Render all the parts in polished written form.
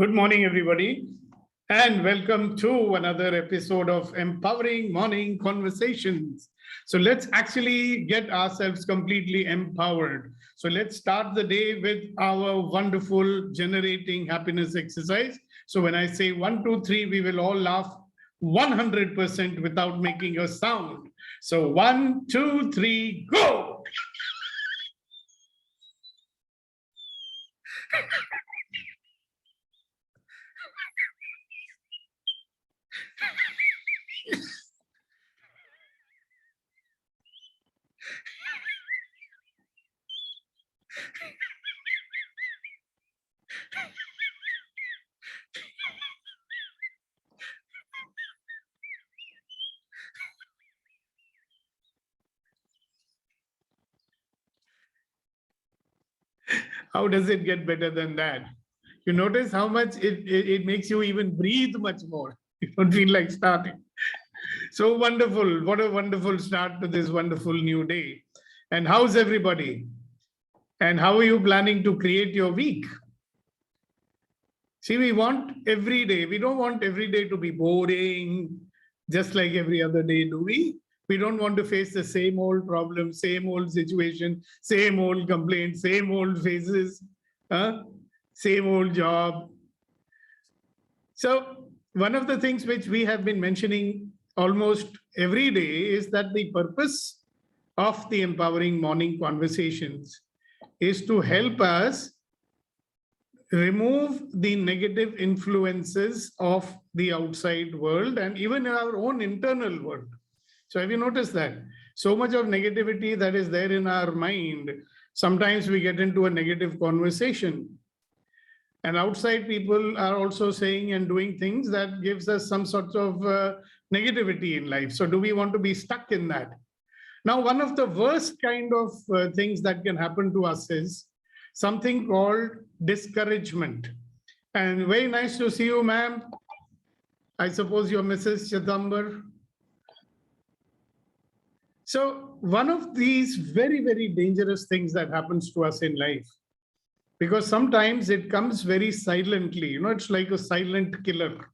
Good morning, everybody, and welcome to another episode of Empowering Morning Conversations. So let's actually get ourselves completely empowered. So let's start the day with our wonderful generating happiness exercise. So when I say 1, 2, 3, we will all laugh 100% without making a sound. So 1, 2, 3, go! How does it get better than that? You notice how much it makes you even breathe much more. You don't feel like starting. So wonderful. What a wonderful start to this wonderful new day. And how's everybody? And how are you planning to create your week? See, we want every day. We don't want every day to be boring, just like every other day, do we? We don't want to face the same old problem, same old situation, same old complaints, same old faces, same old job. So one of the things which we have been mentioning almost every day is that the purpose of the Empowering Morning Conversations is to help us remove the negative influences of the outside world and even our own internal world. So have you noticed that? So much of negativity that is there in our mind, sometimes we get into a negative conversation. And outside people are also saying and doing things that gives us some sort of negativity in life. So do we want to be stuck in that? Now, one of the worst kind of things that can happen to us is something called discouragement. And very nice to see you, ma'am. I suppose you're Mrs. Chidambar. So one of these very, very dangerous things that happens to us in life, because sometimes it comes very silently, it's like a silent killer.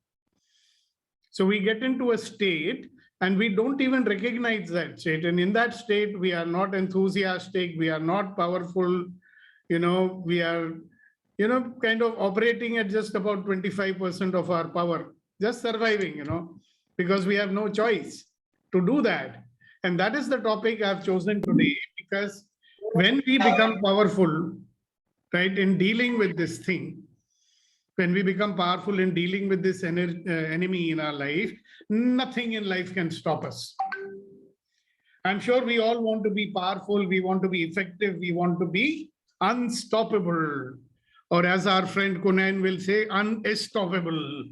So we get into a state and we don't even recognize that state. And in that state, we are not enthusiastic, we are not powerful, we are, kind of operating at just about 25% of our power, just surviving, because we have no choice to do that. And that is the topic I've chosen today, because when we become powerful, right, in dealing with this thing, when we become powerful in dealing with this enemy in our life, nothing in life can stop us. I'm sure we all want to be powerful, we want to be effective, we want to be unstoppable, or as our friend Kunan will say, unstoppable.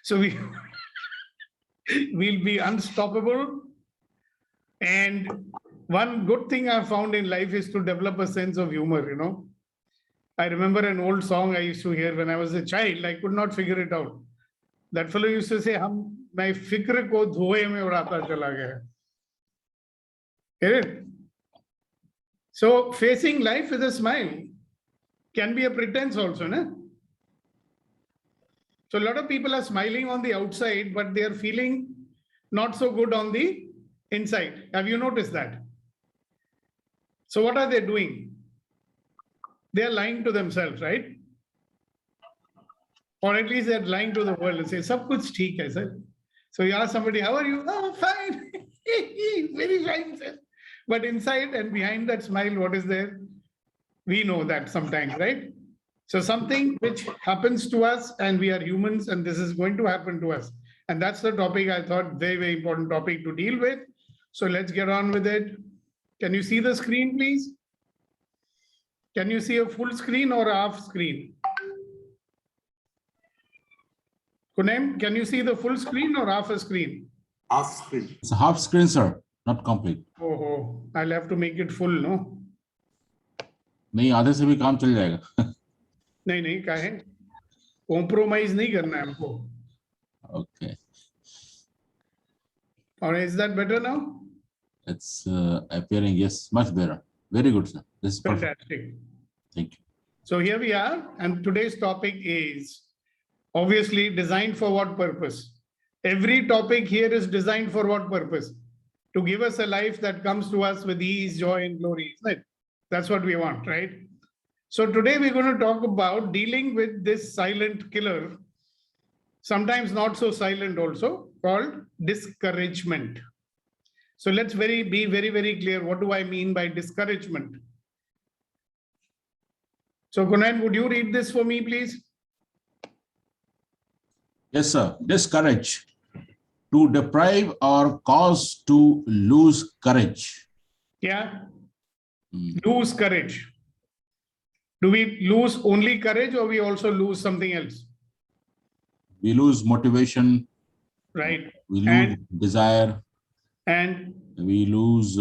So we'll be unstoppable. And one good thing I've found in life is to develop a sense of humor, I remember an old song I used to hear when I was a child. I could not figure it out. That fellow used to say, "मैं फिक्र को धुएं में उड़ाता चला गया." Get it? So facing life with a smile can be a pretense also, no? So a lot of people are smiling on the outside, but they are feeling not so good on the inside. Have you noticed that? So what are they doing? They are lying to themselves, right? Or at least they're lying to the world and say, "Sab kuch theek hai, sir." So you ask somebody, "How are you?" "Oh, fine." Very fine, sir. But inside and behind that smile, what is there? We know that sometimes, right? So something which happens to us, and we are humans, and this is going to happen to us. And that's the topic I thought very, very important topic to deal with. So let's get on with it. Can you see the screen, please? Can you see a full screen or a half screen? Kunem, can you see the full screen or half a screen? Half screen. It's a half screen, sir, not complete. Oh, I'll have to make it full, no? नहीं आधे से भी काम चल जाएगा. नहीं क्या है? Compromise नहीं करना है हमको. Okay. Or is that better now? It's appearing, yes, much better. Very good, sir. This is perfect. Fantastic. Thank you. So here we are, and today's topic is obviously designed for what purpose? Every topic here is designed for what purpose? To give us a life that comes to us with ease, joy, and glory, isn't it? That's what we want, right? So today we're going to talk about dealing with this silent killer, sometimes not so silent also, called discouragement. So let's be very, very clear. What do I mean by discouragement? So Kunan, would you read this for me, please? Yes, sir. Discourage. To deprive or cause to lose courage. Yeah. Lose courage. Do we lose only courage or we also lose something else? We lose motivation. Right. We lose desire. And we lose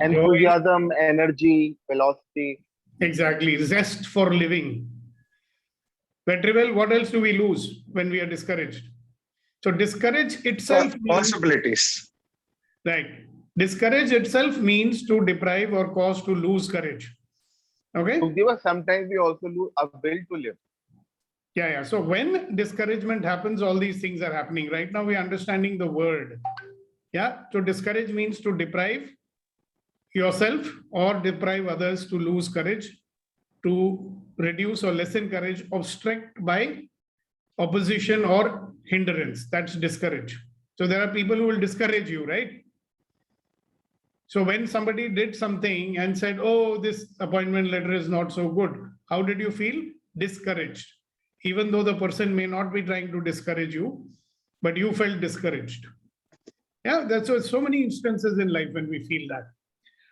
enthusiasm, energy, velocity. Exactly. Zest for living. Vetrivel, what else do we lose when we are discouraged? So discourage itself possibilities. Right. Discourage itself means to deprive or cause to lose courage. Okay. Sometimes we also lose a will to live. Yeah. So when discouragement happens, all these things are happening. Right now we are understanding the word. Yeah. So discourage means to deprive yourself or deprive others, to lose courage, to reduce or lessen courage, obstruct by opposition or hindrance. That's discourage. So there are people who will discourage you, right? So when somebody did something and said, oh, this appointment letter is not so good, how did you feel? Discouraged. Even though the person may not be trying to discourage you, but you felt discouraged. Yeah, that's so many instances in life when we feel that.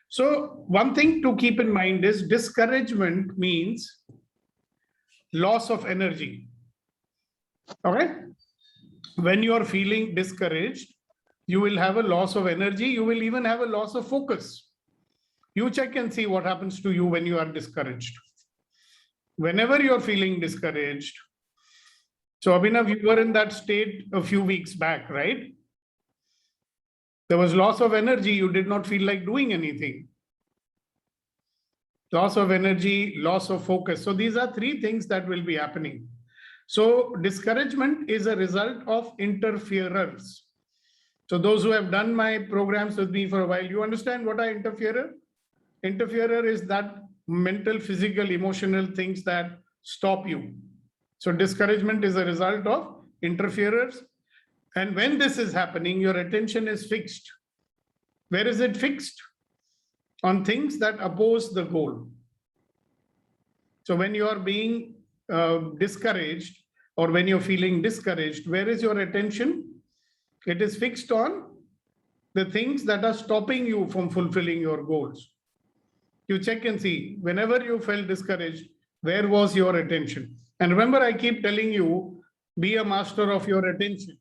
So one thing to keep in mind is discouragement means loss of energy. Okay? When you are feeling discouraged, you will have a loss of energy. You will even have a loss of focus. You check and see what happens to you when you are discouraged. Whenever you're feeling discouraged, so Abhinav, you were in that state a few weeks back, right? There was loss of energy. You did not feel like doing anything. Loss of energy, loss of focus. So these are three things that will be happening. So discouragement is a result of interferers. So those who have done my programs with me for a while, you understand what are interferer? Interferer is that mental, physical, emotional things that stop you. So discouragement is a result of interferers. And when this is happening, your attention is fixed. Where is it fixed? On things that oppose the goal. So when you are being discouraged or when you're feeling discouraged, where is your attention? It is fixed on the things that are stopping you from fulfilling your goals. You check and see, whenever you felt discouraged, where was your attention? And remember, I keep telling you, be a master of your attention.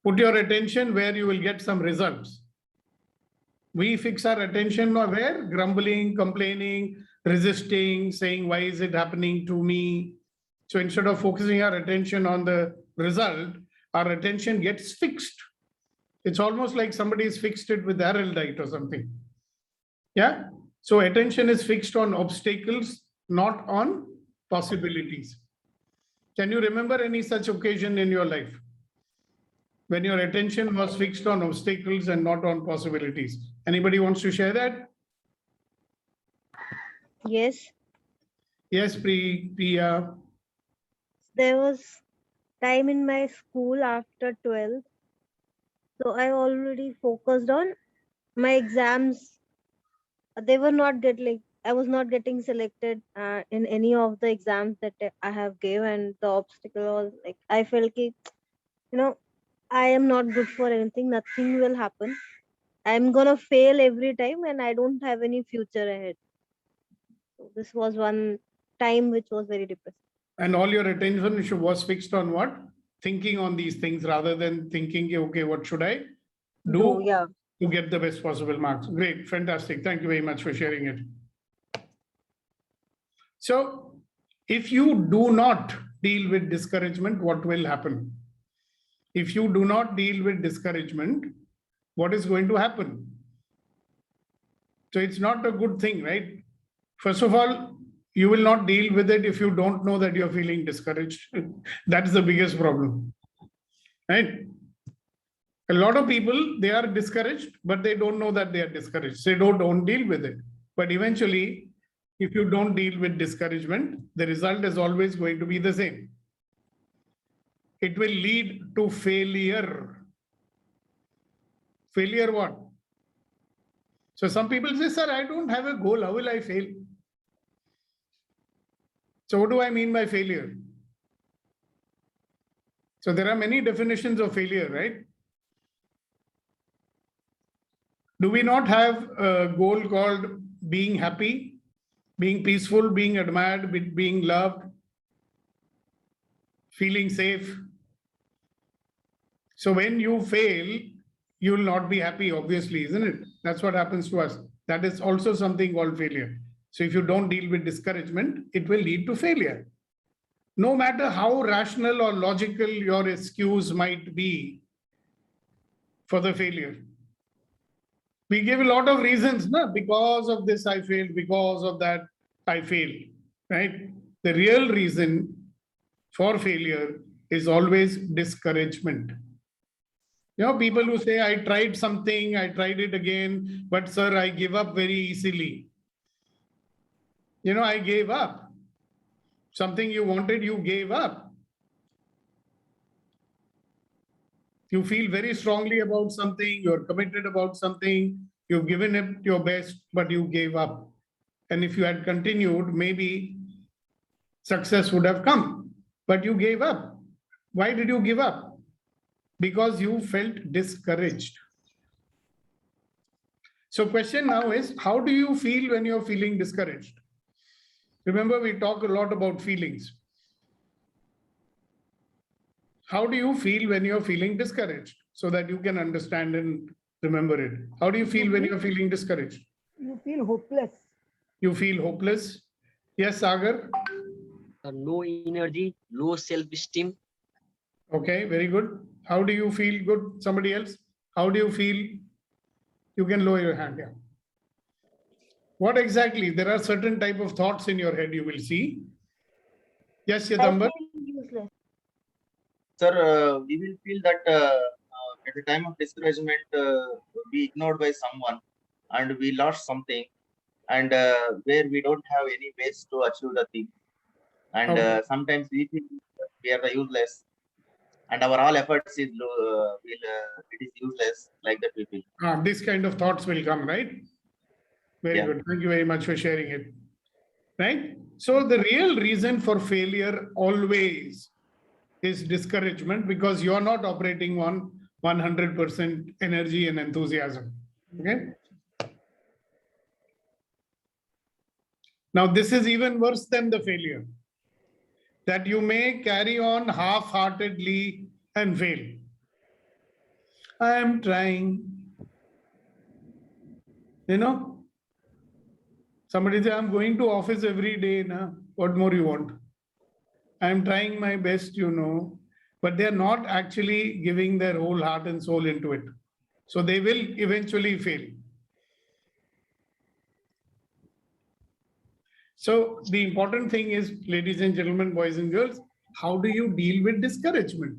Put your attention where you will get some results. We fix our attention where? Grumbling, complaining, resisting, saying, why is it happening to me? So instead of focusing our attention on the result, our attention gets fixed. It's almost like somebody's fixed it with araldite or something. Yeah. So attention is fixed on obstacles, not on possibilities. Can you remember any such occasion in your life when your attention was fixed on obstacles and not on possibilities? Anybody wants to share that? Yes. Yes, Priya. There was time in my school after 12th. So I already focused on my exams. They were not I was not getting selected in any of the exams that I have gave, and the obstacle was like, I felt like, I am not good for anything. Nothing will happen. I'm gonna fail every time, and I don't have any future ahead. So this was one time which was very depressing. And all your attention was fixed on what? Thinking on these things rather than thinking, okay, what should I do to get the best possible marks? Great, fantastic. Thank you very much for sharing it. So if you do not deal with discouragement, what will happen? If you do not deal with discouragement, what is going to happen? So it's not a good thing, right? First of all, you will not deal with it if you don't know that you're feeling discouraged. That's the biggest problem, right? A lot of people, they are discouraged, but they don't know that they are discouraged. They don't deal with it. But eventually, if you don't deal with discouragement, the result is always going to be the same. It will lead to failure. Failure what? So some people say, sir, I don't have a goal. How will I fail? So what do I mean by failure? So there are many definitions of failure, right? Do we not have a goal called being happy, being peaceful, being admired, being loved, feeling safe? So when you fail, you will not be happy, obviously, isn't it? That's what happens to us. That is also something called failure. So if you don't deal with discouragement, it will lead to failure. No matter how rational or logical your excuse might be for the failure. We give a lot of reasons, no? Because of this I failed, because of that I failed, right? The real reason for failure is always discouragement. You know, people who say, I tried something, I tried it again, but sir, I give up very easily. You know, I gave up. Something you wanted, you gave up. You feel very strongly about something, you're committed about something, you've given it your best, but you gave up. And if you had continued, maybe success would have come, but you gave up. Why did you give up? Because you felt discouraged. So question now is, how do you feel when you're feeling discouraged? Remember, we talk a lot about feelings. How do you feel when you're feeling discouraged? So that you can understand and remember it. How do you feel when you're feeling discouraged? You feel hopeless. You feel hopeless? Yes, Sagar? No energy, low self-esteem. Okay, very good. How do you feel? Good. Somebody else? How do you feel? You can lower your hand. Yeah. What exactly? There are certain type of thoughts in your head you will see. Yes, I Yadambar? feel useless. Sir, we will feel that at the time of discouragement, we ignored by someone and we lost something, and where we don't have any ways to achieve the thing. And Okay. sometimes we feel we are the useless, and our all efforts is it is useless, like that we feel. This kind of thoughts will come, right? Very Yeah. good. Thank you very much for sharing it. Right? So the real reason for failure always is discouragement, because you're not operating on 100% energy and enthusiasm. Okay. Now, this is even worse than the failure, that you may carry on half-heartedly and fail. I am trying. You know, somebody say, I'm going to office every day. Na? What more you want? I'm trying my best, you know, but they're not actually giving their whole heart and soul into it. So they will eventually fail. So the important thing is, ladies and gentlemen, boys and girls, how do you deal with discouragement?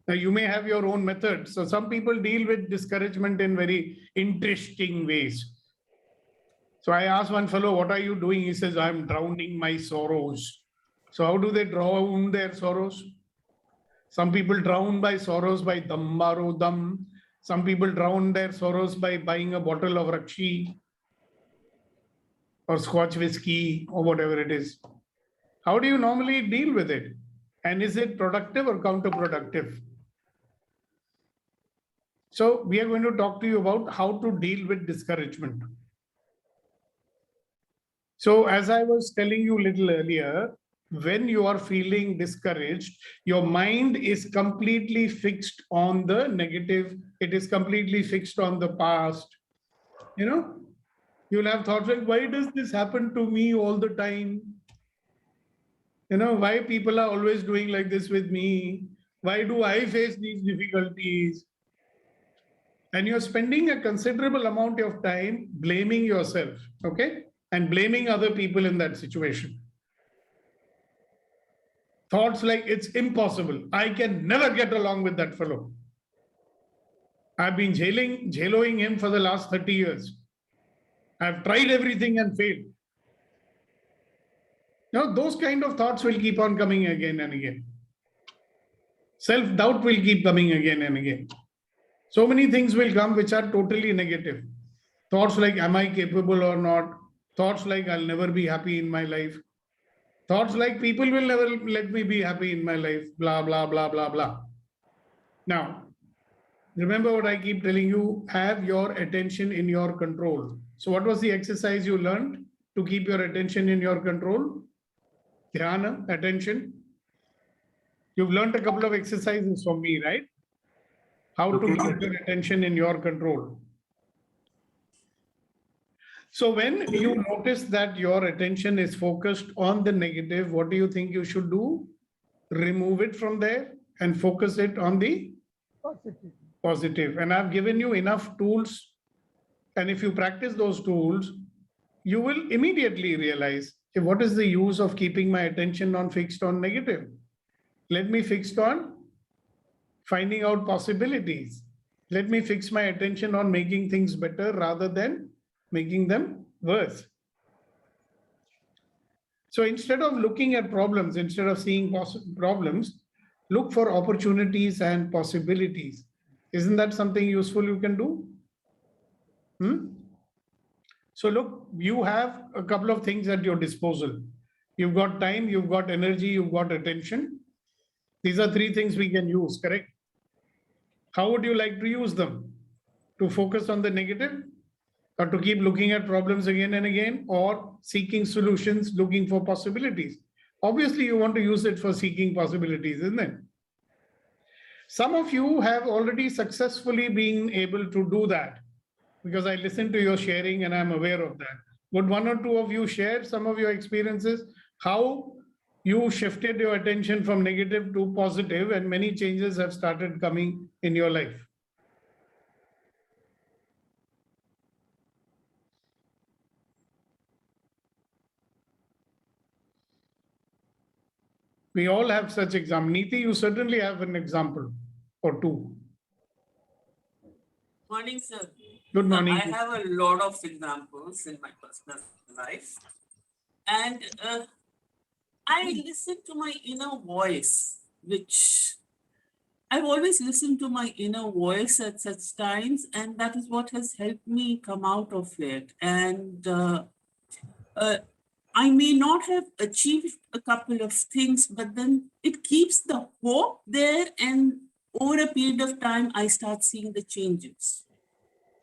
Now, you may have your own method. So some people deal with discouragement in very interesting ways. So I asked one fellow, what are you doing? He says, I'm drowning my sorrows. So how do they drown their sorrows? Some people drown by sorrows by dambaro dam. Some people drown their sorrows by buying a bottle of Rakshi or Scotch whiskey or whatever it is. How do you normally deal with it? And is it productive or counterproductive? So we are going to talk to you about how to deal with discouragement. So as I was telling you a little earlier, when you are feeling discouraged, your mind is completely fixed on the negative. It is completely fixed on the past. You know, you'll have thoughts like, why does this happen to me all the time? You know, why people are always doing like this with me? Why do I face these difficulties? And you're spending a considerable amount of time blaming yourself, okay? and blaming other people in that situation. Thoughts like, it's impossible. I can never get along with that fellow. I've been jailing him for the last 30 years. I've tried everything and failed. Now, those kind of thoughts will keep on coming again and again. Self-doubt will keep coming again and again. So many things will come which are totally negative. Thoughts like, am I capable or not? Thoughts like, I'll never be happy in my life. Thoughts like, people will never let me be happy in my life, blah, blah, blah, blah, blah. Now, remember what I keep telling you, have your attention in your control. So what was the exercise you learned to keep your attention in your control? Dhyana, attention. You've learned a couple of exercises from me, right? How to keep your attention in your control. So when you notice that your attention is focused on the negative, what do you think you should do? Remove it from there and focus it on the positive. And I've given you enough tools. And if you practice those tools, you will immediately realize, okay, what is the use of keeping my attention on fixed on negative? Let me fix on finding out possibilities. Let me fix my attention on making things better rather than making them worse. So instead of looking at problems, instead of seeing problems, look for opportunities and possibilities. Isn't that something useful you can do? So look, you have a couple of things at your disposal. You've got time, you've got energy, you've got attention. These are three things we can use, correct? How would you like to use them? To focus on the negative, or to keep looking at problems again and again, or seeking solutions, looking for possibilities? Obviously, you want to use it for seeking possibilities, isn't it? Some of you have already successfully been able to do that because I listened to your sharing and I'm aware of that. Would one or two of you share some of your experiences, how you shifted your attention from negative to positive and many changes have started coming in your life? We all have such examples. Neeti, you certainly have an example or two. Morning, sir. Good morning. I have a lot of examples in my personal life. And I listen to my inner voice, which I've always listened to my inner voice at such times, and that is what has helped me come out of it. And I may not have achieved a couple of things, but then it keeps the hope there, and over a period of time, I start seeing the changes.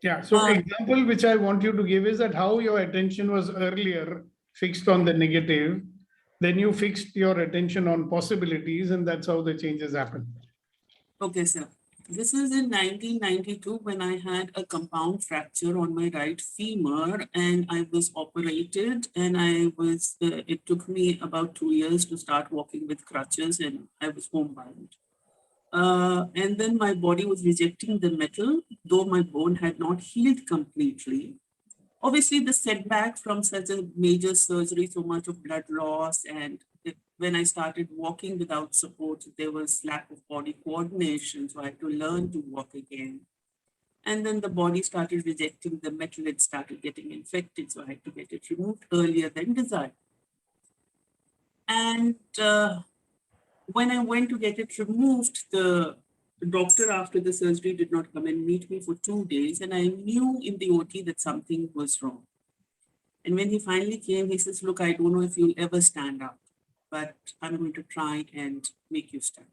Yeah, so example which I want you to give is that how your attention was earlier fixed on the negative, then you fixed your attention on possibilities, and that's how the changes happen. Okay, sir. This is in 1992 when I had a compound fracture on my right femur and I was operated, and it took me about 2 years to start walking with crutches, and I was homebound. And then my body was rejecting the metal, though my bone had not healed completely. Obviously, the setback from such a major surgery, so much of blood loss, and when I started walking without support, there was lack of body coordination, so I had to learn to walk again. And then the body started rejecting the metal, it started getting infected, so I had to get it removed earlier than desired. And when I went to get it removed, the doctor after the surgery did not come and meet me for 2 days, and I knew in the OT that something was wrong. And when he finally came, he says, look, I don't know if you'll ever stand up, but I'm going to try and make you stand.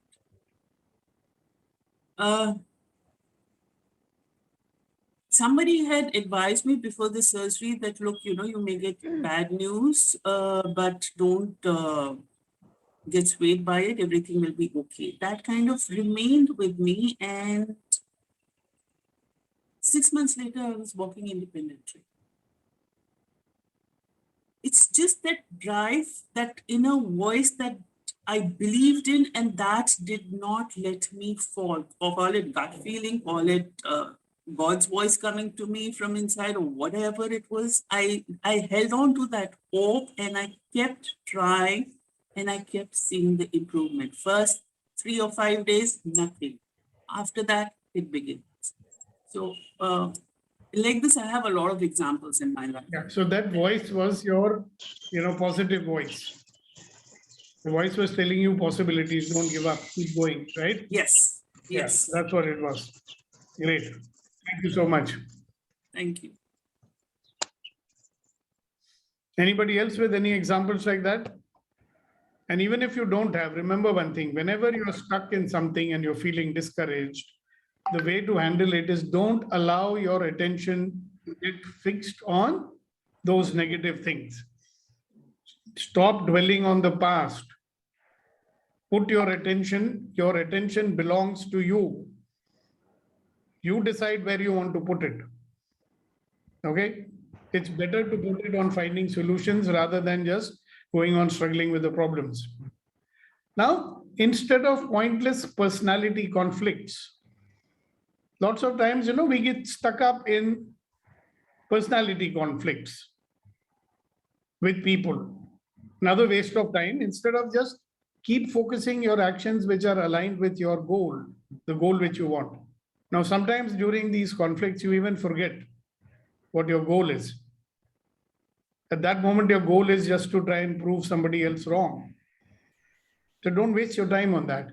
Somebody had advised me before the surgery that, look, you may get bad news, but don't get swayed by it. Everything will be okay. That kind of remained with me. And 6 months later, I was walking independently. It's just that drive, that inner voice that I believed in, and that did not let me fall. Or call it gut feeling, call it God's voice coming to me from inside or whatever it was, I held on to that hope and I kept trying and I kept seeing the improvement. First 3 or 5 days, nothing. After that, it begins. So like this, I have a lot of examples in my life. Yeah. So that voice was your, positive voice. The voice was telling you possibilities. Don't give up. Keep going. Right? Yes. Yes. Yeah, that's what it was. Great. Thank you so much. Thank you. Anybody else with any examples like that? And even if you don't have, remember one thing, whenever you're stuck in something and you're feeling discouraged, the way to handle it is don't allow your attention to get fixed on those negative things. Stop dwelling on the past. Put your attention belongs to you. You decide where you want to put it. Okay? It's better to put it on finding solutions rather than just going on struggling with the problems. Now, instead of pointless personality conflicts, lots of times, we get stuck up in personality conflicts with people. Another waste of time. Instead of just keep focusing your actions which are aligned with your goal, the goal which you want. Now, sometimes during these conflicts, you even forget what your goal is. At that moment, your goal is just to try and prove somebody else wrong. So don't waste your time on that.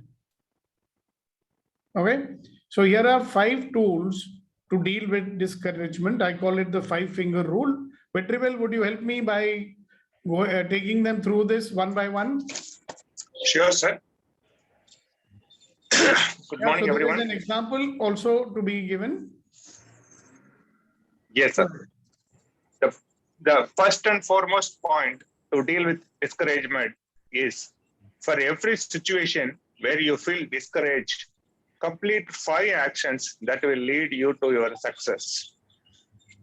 Okay? So here are 5 tools to deal with discouragement. I call it the 5-finger rule. Vetrivel, would you help me by taking them through this one by one? Sure, sir. Good morning, so everyone. There is an example also to be given. Yes, sir. The first and foremost point to deal with discouragement is, for every situation where you feel discouraged, complete 5 actions that will lead you to your success.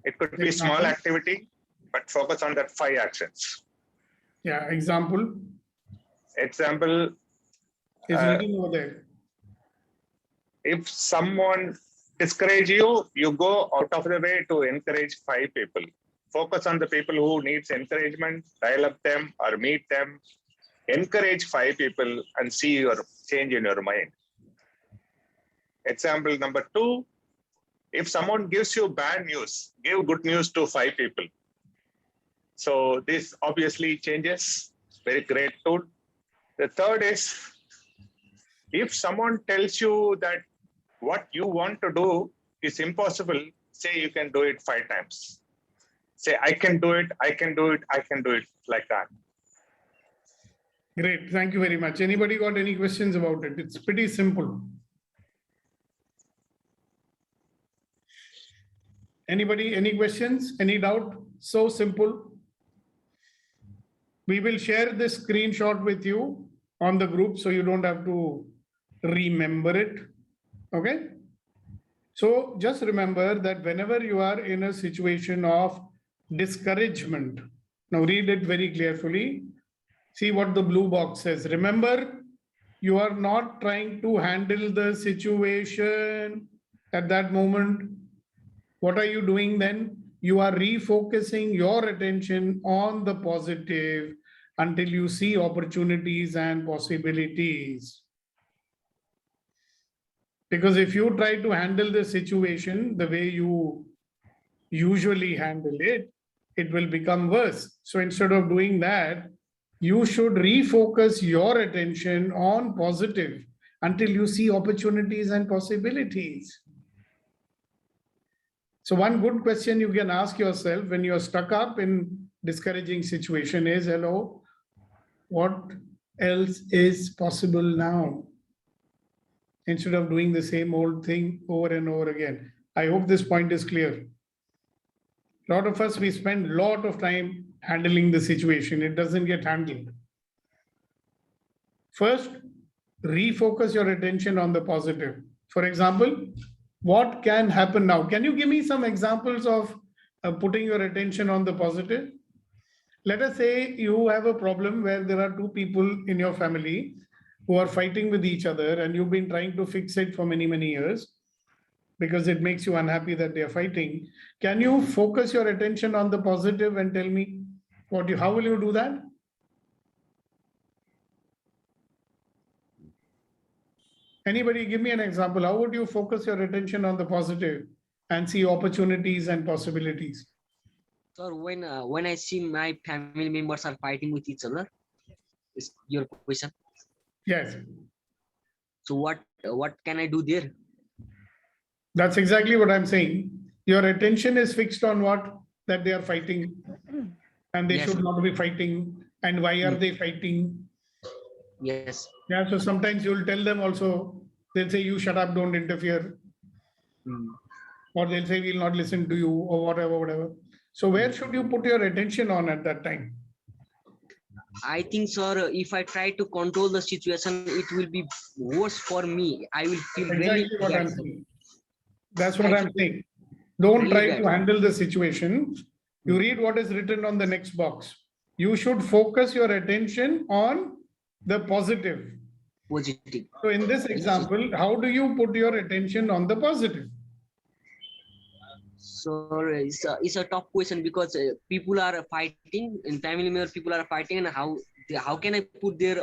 It could be small activity, but focus on that 5 actions. Yeah, example. Example. Is written over there. If someone discourage you, you go out of the way to encourage 5 people. Focus on the people who needs encouragement, dial up them or meet them, encourage 5 people and see your change in your mind. Example number 2, if someone gives you bad news, give good news to 5 people. So this obviously changes, very great tool. The third is, if someone tells you that what you want to do is impossible, say you can do it 5 times. Say, I can do it, I can do it, I can do it, like that. Great, thank you very much. Anybody got any questions about it? It's pretty simple. Anybody, any questions, any doubt? So simple. We will share this screenshot with you on the group so you don't have to remember it. Okay? So just remember that whenever you are in a situation of discouragement, now read it very carefully. See what the blue box says. Remember, you are not trying to handle the situation at that moment. What are you doing then? You are refocusing your attention on the positive until you see opportunities and possibilities. Because if you try to handle the situation the way you usually handle it, it will become worse. So instead of doing that, you should refocus your attention on positive until you see opportunities and possibilities. So one good question you can ask yourself when you're stuck up in discouraging situation is, hello, what else is possible now? Instead of doing the same old thing over and over again. I hope this point is clear. A lot of us, we spend a lot of time handling the situation. It doesn't get handled. First, refocus your attention on the positive. For example, what can happen now? Can you give me some examples of putting your attention on the positive? Let us say you have a problem where there are 2 people in your family who are fighting with each other and you've been trying to fix it for many, many years. because it makes you unhappy that they are fighting. Can you focus your attention on the positive and tell me how will you do that? Anybody give me an example. How would you focus your attention on the positive and see opportunities and possibilities? Sir, when I see my family members are fighting with each other, is your question. Yes, So what can I do there? that's exactly what I'm saying. Your attention is fixed on what? That they are fighting and they Yes. should not be fighting. And why are they fighting? Yes. Yeah, so sometimes you'll tell them also, they'll say, you shut up, don't interfere. Mm. Or they'll say, we'll not listen to you or whatever. So where should you put your attention on at that time? I think, sir, if I try to control the situation, it will be worse for me. I will feel Exactly really what bad, I'm sir. saying. That's what I'm saying. Don't Really try bad. to handle the situation. You read what is written on the next box. You should focus your attention on the positive. Positive. So in this example, how do you put your attention on the positive? So it's a tough question because people are fighting in family member. People are fighting, and how can I put their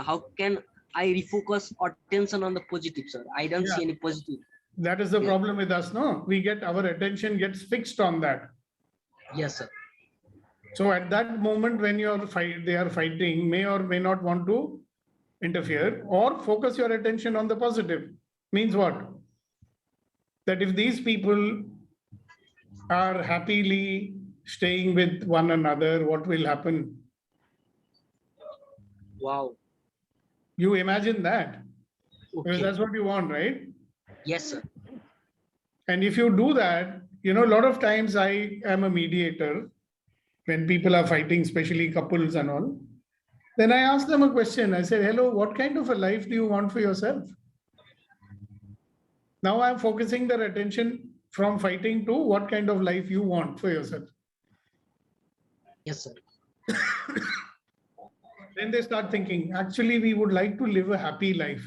how can I refocus attention on the positive, sir? I don't see Yeah. any positive. That is the Yeah. problem with us, no? We get our attention gets fixed on that. Yes, sir. So at that moment when they are fighting, may or may not want to interfere or focus your attention on the positive. Means what? That if these people are happily staying with one another, what will happen? Wow. You imagine that. Because Okay. that's what you want, right? Yes, sir. And if you do that, a lot of times I am a mediator when people are fighting, especially couples and all. Then I ask them a question. I say, hello, what kind of a life do you want for yourself? Now I'm focusing their attention from fighting to what kind of life you want for yourself. Yes, sir. Then they start thinking, actually, we would like to live a happy life.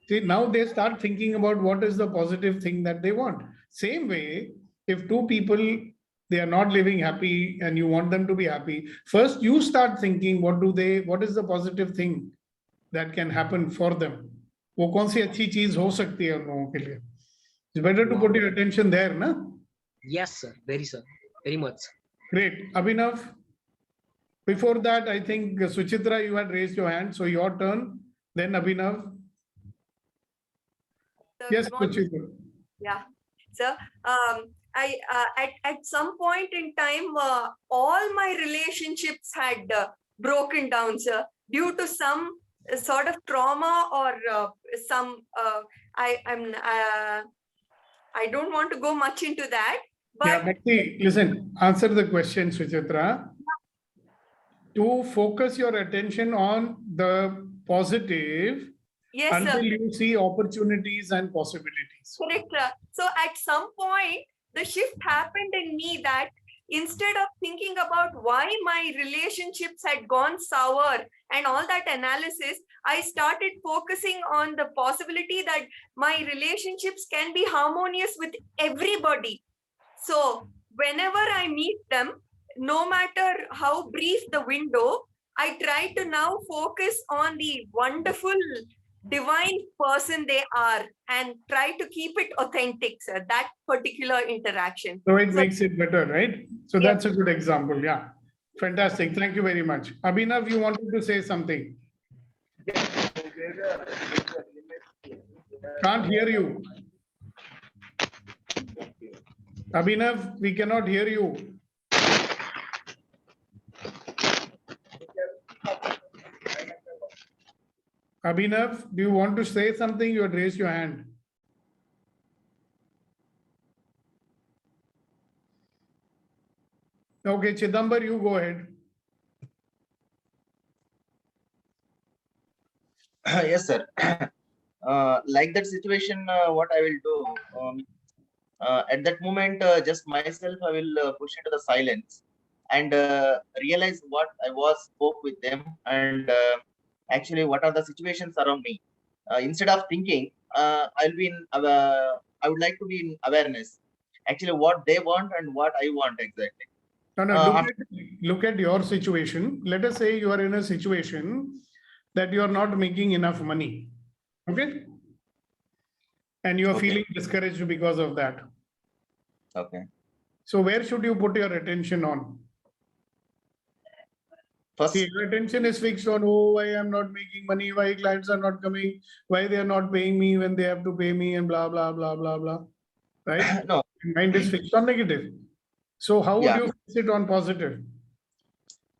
See, now they start thinking about what is the positive thing that they want. Same way, if two people, they are not living happy and you want them to be happy, first you start thinking, what is the positive thing that can happen for them? वो कौन सी अच्छी चीज हो सकती है उन लोगों के लिए? It's better to put your attention there, na? Yes, sir. Very much. Great. Abhinav, before that, I think Suchitra, you had raised your hand, so your turn. Then Abhinav. Yes, Suchitra. Yeah, sir. At some point in time, all my relationships had broken down, sir, due to some sort of trauma or some. I don't want to go much into that, but Yeah, but see, listen, answer the question, Suchitra. To focus your attention on the positive yes, until sir. you see opportunities and possibilities. Correct, sir. So at some point, the shift happened in me that instead of thinking about why my relationships had gone sour and all that analysis, I started focusing on the possibility that my relationships can be harmonious with everybody. So whenever I meet them, no matter how brief the window, I try to now focus on the wonderful divine person they are and try to keep it authentic, sir, that particular interaction. So it makes it better, right? So Yes. that's a good example. Yeah. Fantastic. Thank you very much. Abhinav, you wanted to say something. Can't hear you. Abhinav, we cannot hear you. Abhinav, do you want to say something? You had raised your hand. Okay, Chidambar, you go ahead. Yes, sir. Like that situation, what I will do at that moment, just myself, I will push into the silence and realize what I was spoke with them and actually what are the situations around me. instead of thinking, I'll be in, I would like to be in awareness. Actually, what they want and what I want exactly. No, no, after- look at your situation. Let us say you are in a situation that you are not making enough money. Okay. And you are Okay. feeling discouraged because of that. Okay. So where should you put your attention on? First, See, your attention is fixed on, oh, why I'm not making money, why clients are not coming, why they are not paying me when they have to pay me, and blah, blah, blah, blah, blah. Right? no, Mind is fixed on negative. So how would Yeah. you fix it on positive?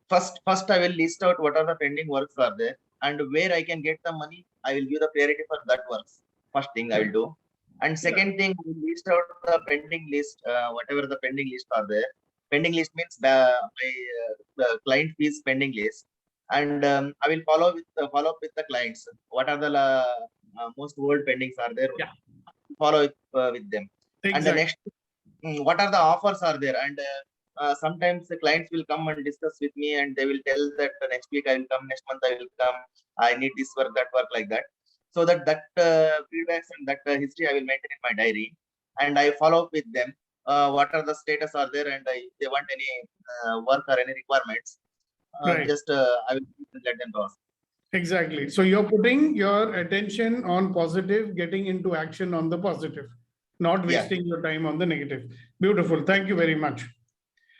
first I will list out what are the pending works are there and where I can get the money. I will give the priority for that works. First thing I will do. And second thing, we will list out the pending list, whatever the pending list are there. Pending list means the client fees pending list. And I will follow up with the clients. What are the most old pendings are there? Yeah. Follow it with them. And the next, what are the offers are there? And sometimes the clients will come and discuss with me and they will tell that next week I will come, next month I will come, I need this work, that work, like that. So that feedbacks and that history I will maintain in my diary and I follow up with them. What are the status are there and if they want any work or any requirements, Right. just I will let them know. Exactly. So you're putting your attention on positive, getting into action on the positive, not Yeah. wasting your time on the negative. Beautiful. Thank you very much.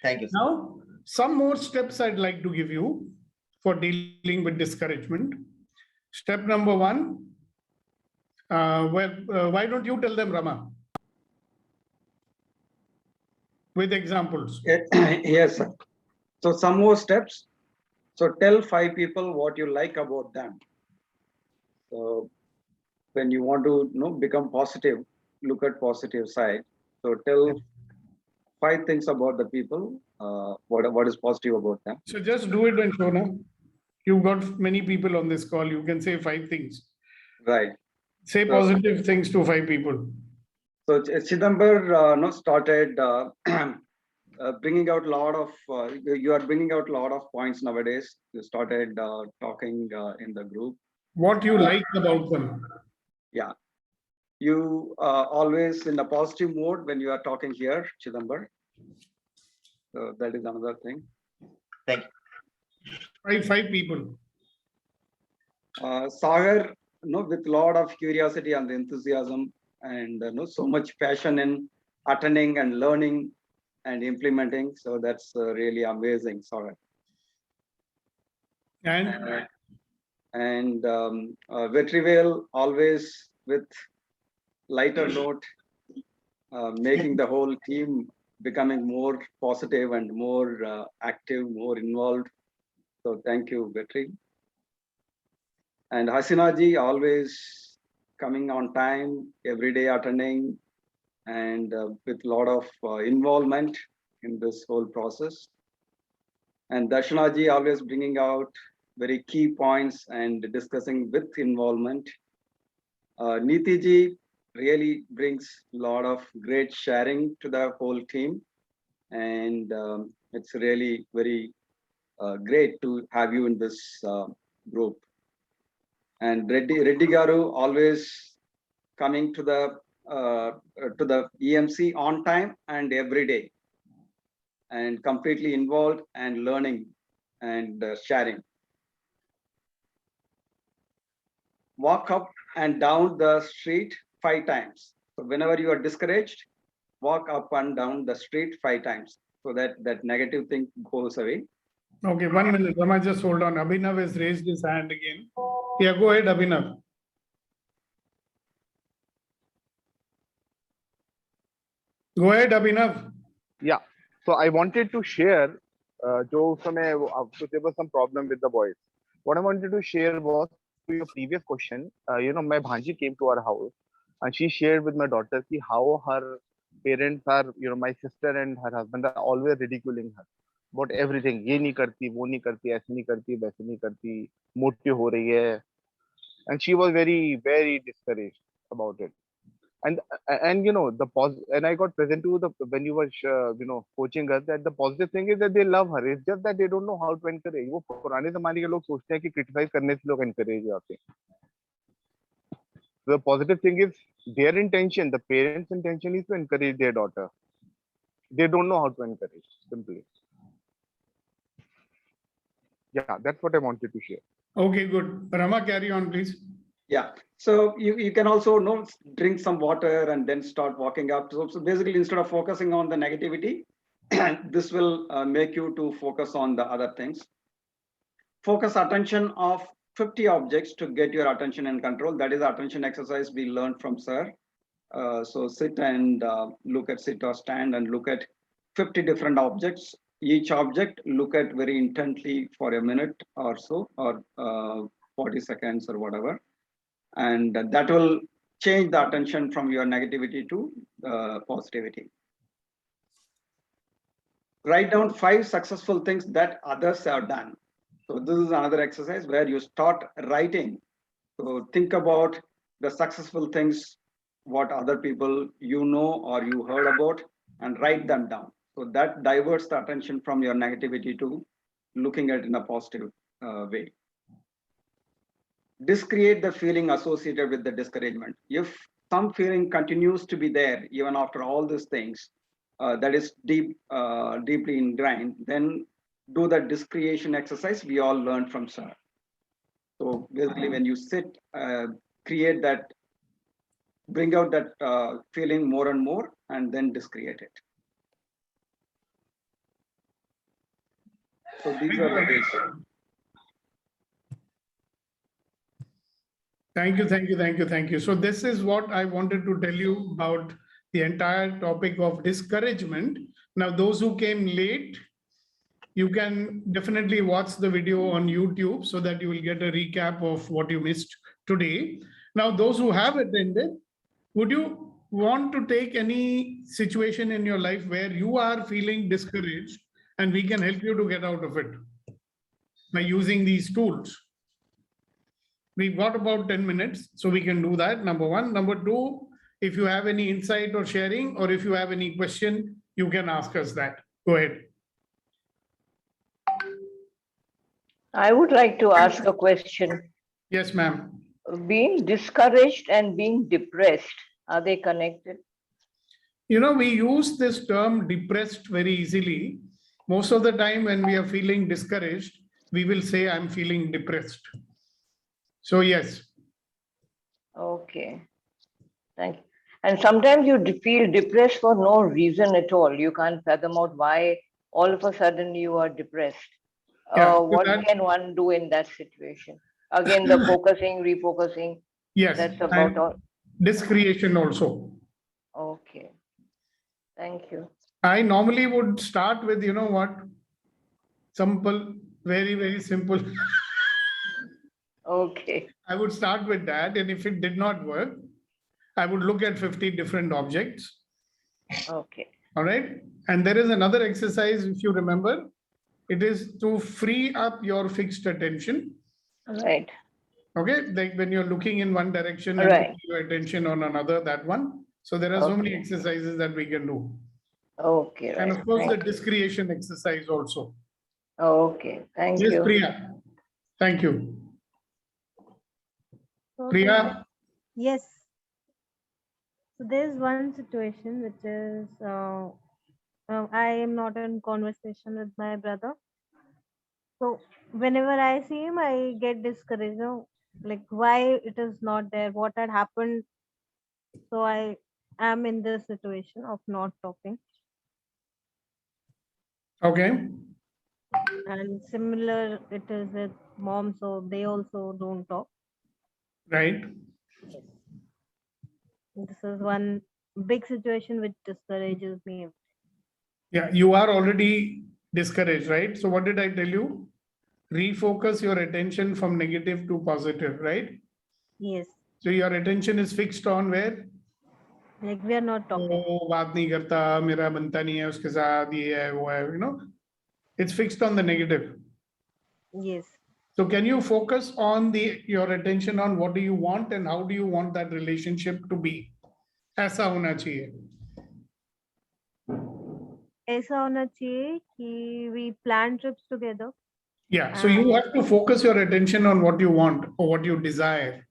Thank you, sir. Now, some more steps I'd like to give you for dealing with discouragement. Step number one, why don't you tell them, Rama? With examples. Yes, sir. So some more steps. So tell 5 people what you like about them. So when you want to become positive, look at positive side. So tell 5 things about the people. What is positive about them? So just do it and show now. You've got many people on this call. You can say 5 things. Right. Say So- positive things to 5 people. So Chidambar started bringing out a lot of. You are bringing out a lot of points nowadays. You started talking in the group. What you like about them. Yeah. You always in a positive mode when you are talking here, Chidambar. So that is another thing. Thank you. 5 people. Sagar, with a lot of curiosity and enthusiasm and so much passion in attending and learning and implementing. So that's really amazing, Sagar. And And Vetrivel always with lighter note, making the whole team becoming more positive and more active, more involved. So thank you, Vetri. And Hasinaji always coming on time, every day attending, and with a lot of involvement in this whole process. And Darshanaji always bringing out very key points and discussing with involvement. Nitiji really brings a lot of great sharing to the whole team. And it's really very great to have you in this group. And Reddy Garu always coming to the EMC on time and every day, and completely involved and learning and sharing. Walk up and down the street 5 times. So whenever you are discouraged, walk up and down the street 5 times so that negative thing goes away. okay, 1 minute. Rama, just hold on. Abhinav has raised his hand again. Yeah, go ahead, Abhinav. Go ahead, Abhinav. Yeah. So I wanted to share, so there was some problem with the voice. What I wanted to share was to your previous question. My bhanji came to our house and she shared with my daughter how her parents are, my sister and her husband are always ridiculing her about everything. ये नहीं करती, वो नहीं करती, ऐसे नहीं करती, वैसे नहीं करती, मोटी हो रही है. And she was very, very discouraged about it. And I got present to when you were coaching her, that the positive thing is that they love her. It's just that they don't know how to encourage. वो पुराने ज़माने के लोग सोचते हैं कि criticize करने से लोग encourage होते हैं. The positive thing is their intention, the parents' intention is to encourage their daughter. They don't know how to encourage, simply. Yeah, that's what I wanted to share. Okay, good. Rama, carry on, please. Yeah. So you can also drink some water and then start walking up. So basically, instead of focusing on the negativity, this will make you to focus on the other things. Focus attention of 50 objects to get your attention and control. That is attention exercise we learned from sir. So sit and look at, sit or stand and look at 50 different objects. Each object look at very intently for a minute or so, or 40 seconds or whatever. And that will change the attention from your negativity to positivity. Write down 5 successful things that others have done. So this is another exercise where you start writing. So think about the successful things, what other people you know or you heard about, and write them down. So that diverts the attention from your negativity to looking at it in a positive way. Discreate the feeling associated with the discouragement. If some feeling continues to be there even after all these things, that is deeply ingrained, then do the discretion exercise we all learned from sir. So basically, when you sit, create that, bring out that feeling more and more, and then discreate it. So these are the ways. Thank you, thank you, thank you, thank you. So this is what I wanted to tell you about the entire topic of discouragement. Now, those who came late, you can definitely watch the video on YouTube so that you will get a recap of what you missed today. Now, those who have attended, would you want to take any situation in your life where you are feeling discouraged and we can help you to get out of it by using these tools? We've got about 10 minutes, so we can do that, number one. Number two, if you have any insight or sharing, or if you have any question, you can ask us that. Go ahead. I would like to ask a question. Yes, ma'am. Being discouraged and being depressed, are they connected? You know, we use this term depressed very easily. Most of the time when we are feeling discouraged, we will say, I'm feeling depressed. So yes. Okay. Thank you. And sometimes you feel depressed for no reason at all. You can't fathom out why all of a sudden you are depressed. Yeah, What can one do in that situation? Again, the focusing, refocusing. Yes. That's about all. Discretion also. Okay. Thank you. I normally would start with, you know what? Simple, very, very simple. Okay. I would start with that. And if it did not work, I would look at 50 different objects. Okay. All right. And there is another exercise, if you remember, it is to free up your fixed attention. Right. Okay. Like when you're looking in one direction, right, and your attention on another, that one. So there are so many exercises that we can do. Okay. And Right. of course, the discretion exercise also. Okay. Thank Yes, you. Priya. Thank you. So Priya. yes. So there's one situation which is I am not in conversation with my brother. So whenever I see him, I get discouraged. Like why it is not there, what had happened. So I am in this situation of not talking. Okay. And similar it is with mom, so they also don't talk. Right. This is one big situation which discourages me. Yeah, you are already discouraged, right? So what did I tell you? Refocus your attention from negative to positive, right? Yes. So your attention is fixed on where? Like we are not talking. Oh, baat nahi karta, mera banta nahi hai uske saath, ye hai, wo hai, you know? It's fixed on the negative. Yes. So can you focus on your attention on what do you want and how do you want that relationship to be? ऐसा होना चाहिए. ऐसा होना चाहिए कि we plan trips together. Yeah, so you have to focus your attention on what you want or what you desire.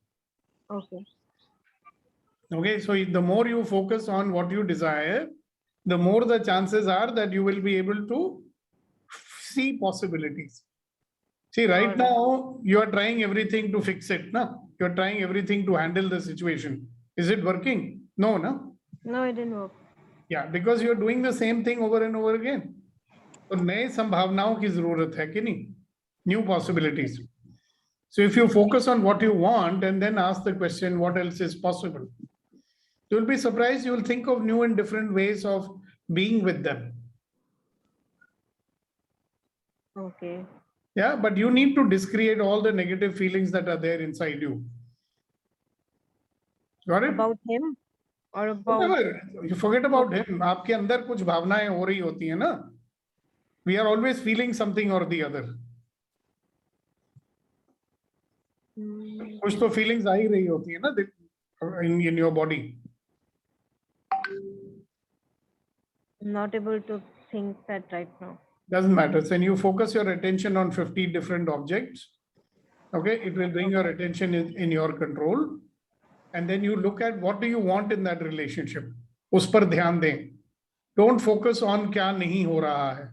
Okay. Okay, so the more you focus on what you desire, the more the chances are that you will be able to see possibilities. See, right Alright. now, you are trying everything to fix it. No? You're trying everything to handle the situation. Is it working? No, no? No, it didn't work. Yeah, because you're doing the same thing over and over again. तो नए संभावनाओं की जरूरत है कि नहीं? New possibilities. So if you focus on what you want and then ask the question, what else is possible? You'll be surprised. You will think of new and different ways of being with them. Okay. Yeah, but you need to discreate all the negative feelings that are there inside you. Got it? About him or about Whatever. You forget about him. आपके अंदर कुछ भावनाएं हो रही होती हैं ना? We are always feeling something or the other. कुछ तो feelings आ ही रही होती है ना in your body. I'm not able to think that right now. Doesn't matter. So when you focus your attention on 50 different objects, okay, it will bring your attention in your control. And then you look at what do you want in that relationship. उस पर ध्यान दें. Don't focus on क्या नहीं हो रहा है.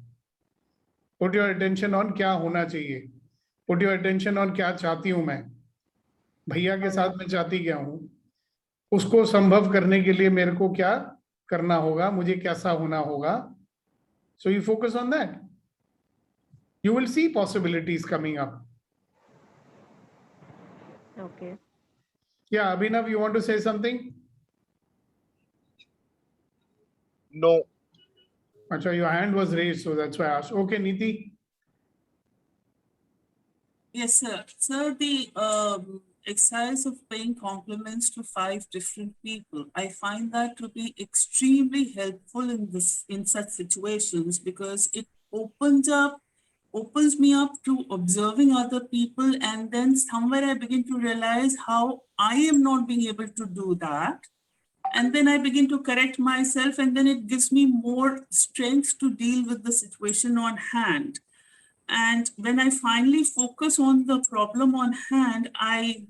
Put your attention on क्या होना चाहिए. Put your attention on क्या चाहती हूँ मैं. भैया के साथ मैं चाहती क्या हूँ. उसको संभव करने के लिए मेरे को क्या करना होगा, मुझे कैसा होना होगा. So you focus on that. You will see possibilities coming up. Okay. Yeah, Abhinav, you want to say something? No. Achha, your hand was raised, so that's why I asked. Okay, Niti. Yes, sir. Sir, the exercise of paying compliments to 5 different people, I find that to be extremely helpful in such situations, because it opens me up to observing other people, and then somewhere I begin to realize how I am not being able to do that. And then I begin to correct myself, and then it gives me more strength to deal with the situation on hand. And when I finally focus on the problem on hand, I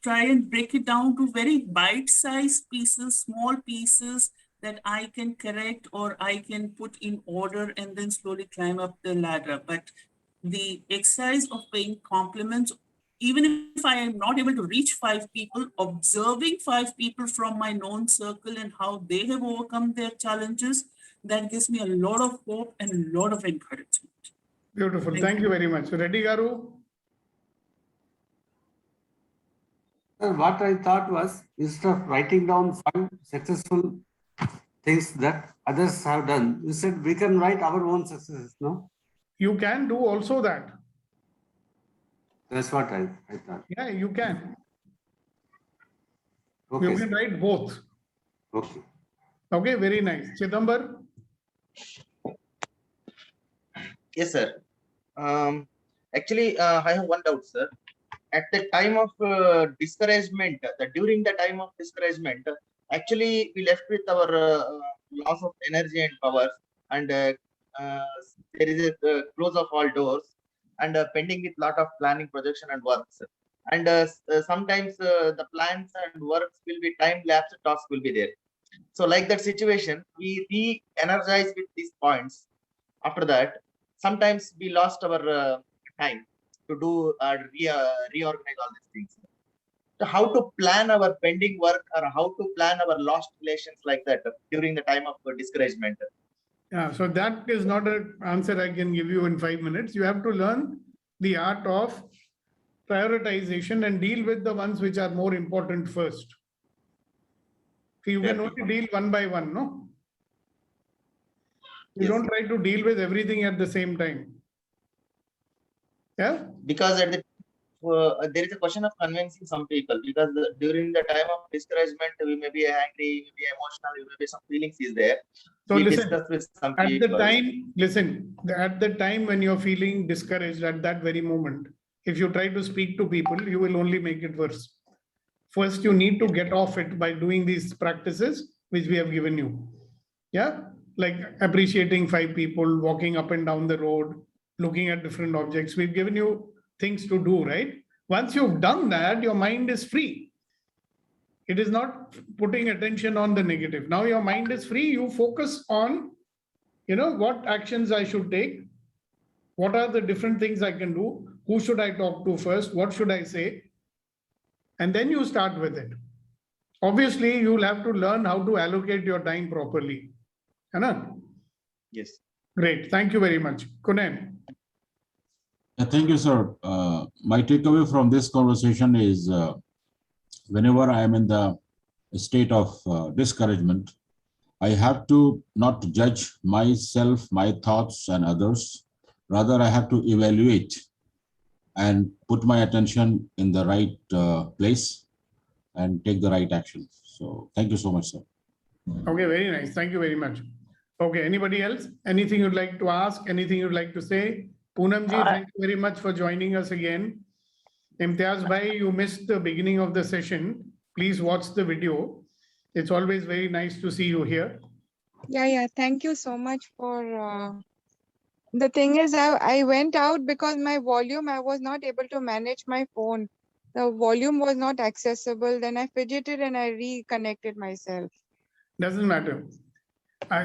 try and break it down to very bite-sized pieces, small pieces that I can correct or I can put in order and then slowly climb up the ladder. But the exercise of paying compliments, even if I am not able to reach 5 people, observing 5 people from my known circle and how they have overcome their challenges, that gives me a lot of hope and a lot of encouragement. Beautiful. Thank you very much. Reddy Garu? What I thought was, instead of writing down 5 successful things that others have done, you said we can write our own successes, no? You can do also that. That's what I thought. Yeah, you can. Okay. You can write both. Okay. Okay, very nice. Chidambar? Yes, sir. Actually, I have one doubt, sir. At the time of discouragement, during the time of discouragement, actually we left with our loss of energy and power, and there is a close of all doors, and pending with lot of planning, projection, and works. And sometimes the plans and works will be time-lapse task will be there. So like that situation, we re-energize with these points. After that, sometimes we lost our time to do reorganize all these things. So how to plan our pending work, or how to plan our lost relations like that during the time of discouragement? Yeah, so that is not an answer I can give you in 5 minutes. You have to learn the art of prioritization and deal with the ones which are more important first. So you can only deal one by one, no? You don't try to deal with everything at the same time. Yeah? Because at the there is a question of convincing some people, because during the time of discouragement, we may be angry, we may be emotional, we may be some feelings is there. So we listen, discuss with some at people. the time, listen, at the time when you're feeling discouraged at that very moment, if you try to speak to people, you will only make it worse. First, you need to get off it by doing these practices, which we have given you. Yeah? Like appreciating 5 people, walking up and down the road, looking at different objects. We've given you things to do, right? Once you've done that, your mind is free. It is not putting attention on the negative. Now your mind is free. You focus on, what actions I should take. What are the different things I can do? Who should I talk to first? What should I say? And then you start with it. Obviously, you'll have to learn how to allocate your time properly. Anand? Yes. Great. Thank you very much. Kunen. Thank you, sir. My takeaway from this conversation is whenever I am in the state of discouragement, I have to not judge myself, my thoughts and others. Rather, I have to evaluate and put my attention in the right place and take the right action. So thank you so much, sir. Okay, very nice. Thank you very much. Okay, anybody else? Anything you'd like to ask? Anything you'd like to say? Poonamji, thank you very much for joining us again. Imtiaz Bhai, you missed the beginning of the session. Please watch the video. It's always very nice to see you here. Yeah. Thank you so much for. The thing is, I went out because my volume, I was not able to manage my phone. The volume was not accessible. Then I fidgeted and I reconnected myself. Doesn't matter.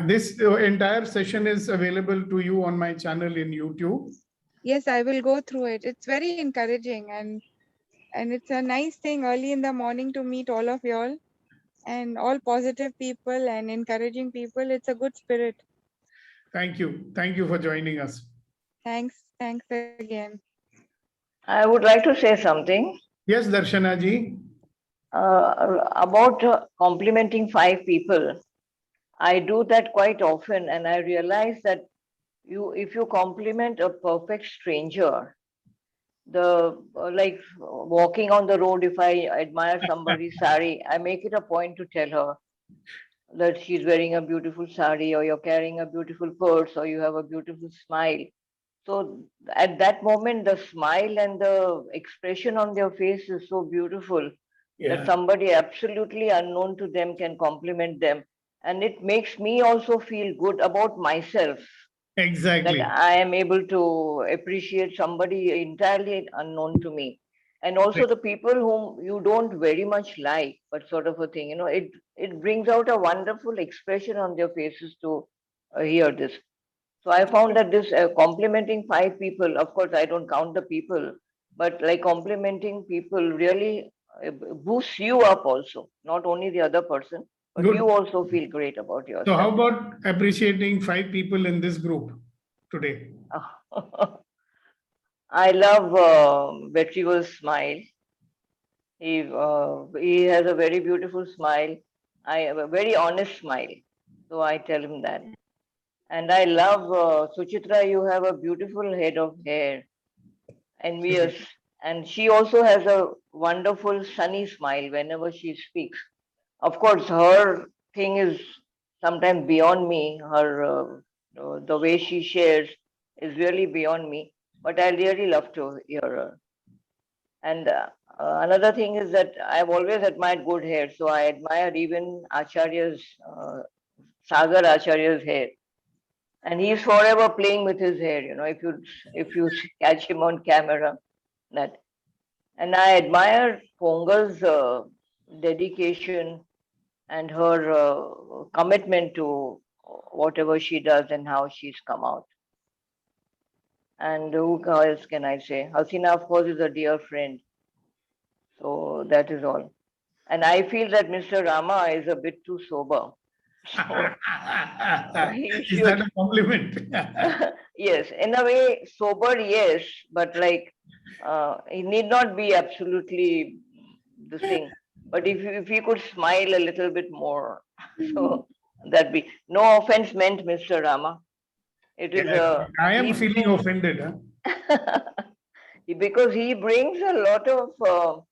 This entire session is available to you on my channel in YouTube. Yes, I will go through it. It's very encouraging and it's a nice thing early in the morning to meet all of y'all and all positive people and encouraging people. It's a good spirit. Thank you. Thank you for joining us. Thanks again. I would like to say something. Yes, Darshana ji. About complimenting 5 people. I do that quite often, and I realize that if you compliment a perfect stranger, like walking on the road, if I admire somebody's sari, I make it a point to tell her that she's wearing a beautiful sari, or you're carrying a beautiful purse, or you have a beautiful smile. So at that moment, the smile and the expression on their face is so beautiful that somebody absolutely unknown to them can compliment them. And it makes me also feel good about myself. Exactly. That I am able to appreciate somebody entirely unknown to me. And also the people whom you don't very much like, but sort of a thing, it brings out a wonderful expression on their faces to hear this. So I found that this complimenting 5 people, of course, I don't count the people, but like complimenting people really boosts you up also, not only the other person, but Good. you also feel great about yourself. So how about appreciating 5 people in this group today? I love Vetrival's smile. He has a very beautiful smile. I have a very honest smile. So I tell him that. And I love Suchitra, you have a beautiful head of hair. Envious. And she also has a wonderful sunny smile whenever she speaks. Of course, her thing is sometimes beyond me. Her the way she shares is really beyond me. But I really love to hear her. And another thing is that I've always admired good hair. So I admire even Acharya's, Sagar Acharya's hair. And he's forever playing with his hair, if you catch him on camera. That. And I admire Pongal's dedication and her commitment to whatever she does and how she's come out. And who else can I say? Hasina, of course, is a dear friend. So that is all. And I feel that Mr. Rama is a bit too sober. So Is that a compliment? Yes, in a way, sober, yes, but like he need not be absolutely the thing. But if he could smile a little bit more, so that'd be no offense meant, Mr. Rama. It is I am feeling offended. Huh? Because he brings a lot of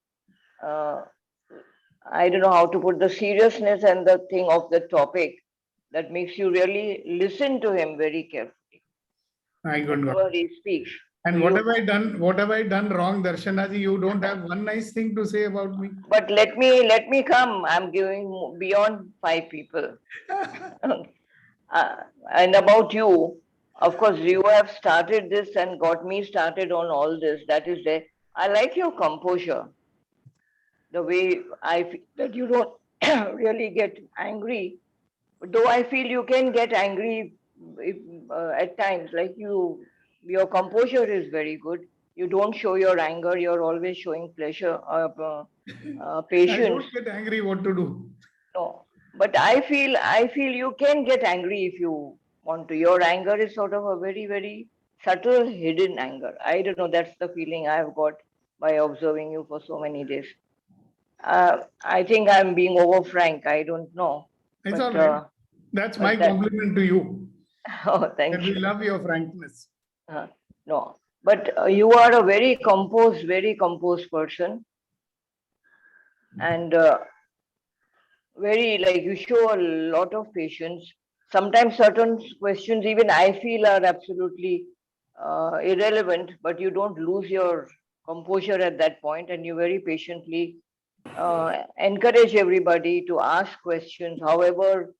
I don't know how to put the seriousness and the thing of the topic that makes you really listen to him very carefully. Whenever he speaks. And what have I done? What have I done wrong, Darshana ji? You don't have one nice thing to say about me. But let me come. I'm giving beyond 5 people. And about you, of course, you have started this and got me started on all this. That is there. I like your composure. the way I feel that you don't really get angry. Though I feel you can get angry if, at times, like your composure is very good. You don't show your anger. You're always showing pleasure, I patience. don't get angry. What to do? No, but I feel you can get angry if you want to. Your anger is sort of a very, very subtle, hidden anger. I don't know. That's the feeling I've got by observing you for so many days. I think I'm being over frank. I don't know. It's But, all right. That's but my that- compliment to you. Oh, thank And you. we love your frankness. No, but you are a very composed person, and very, like, you show a lot of patience. Sometimes certain questions, even I feel, are absolutely irrelevant, but you don't lose your composure at that point, and you very patiently encourage everybody to ask questions, however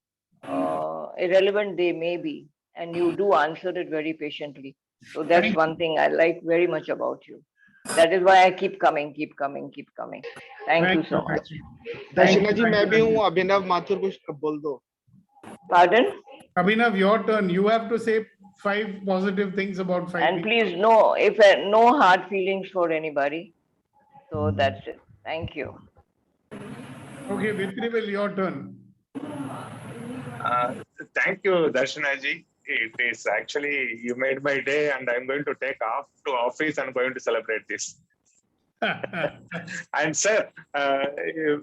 irrelevant they may be, and you do answer it very patiently. So that's Thank one thing I like very much about you. That is why I keep coming. Thank you so much. दर्शना जी, मैं भी हूँ. अभिनव माथुर कुछ बोल दो. Pardon? Abhinav, your turn. You have to say 5 positive things about 5 And people. please, no hard feelings for anybody. So that's it. Thank you. Okay, Vitrivel, your turn. Thank you, Darshana ji. It is actually, you made my day, and I'm going to take off to office and going to celebrate this. And sir,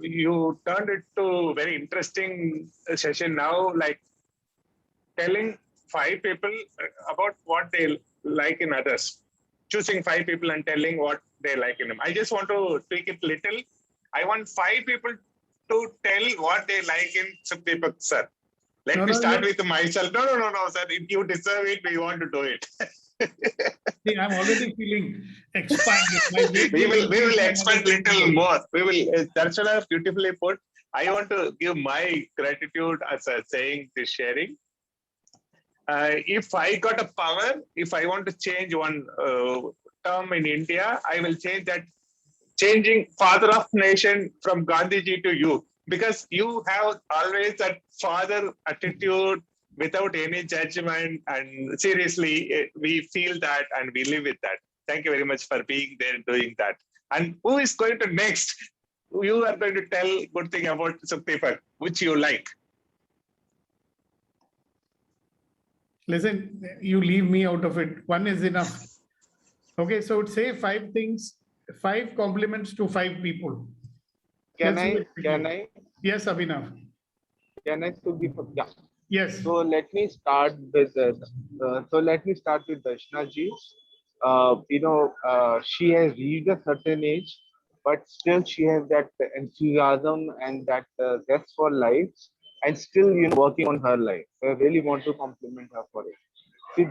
you turned it to very interesting session now, like telling 5 people about what they like in others, choosing 5 people and telling what they like in them. I just want to tweak it little. I want 5 people to tell what they like in Sukhdeepak sir. Let me start with myself. No, sir. If you deserve it, we want to do it. See, I'm already feeling expanded. we will expand little more. We will. Darshana beautifully put. I want to give my gratitude as a saying this sharing. If I got a power, if I want to change one term in India, I will change that. Changing father of nation from Gandhiji to you, because you have always that father attitude without any judgment, and seriously, we feel that and we live with that. Thank you very much for being there and doing that. And who is going to next? You are going to tell good thing about Sukhdeepak, which you like. Listen, you leave me out of it. One is enough. Okay, so say 5 things, 5 compliments to 5 people. Can Let's do I? it. Can I? Yes, Abhinav. Can I? Sukhdeepak? Yeah. Yes. So let me start with Darshana ji. She has reached a certain age, but still she has that enthusiasm and that zest for life, and still working on her life. I really want to compliment her for it. See,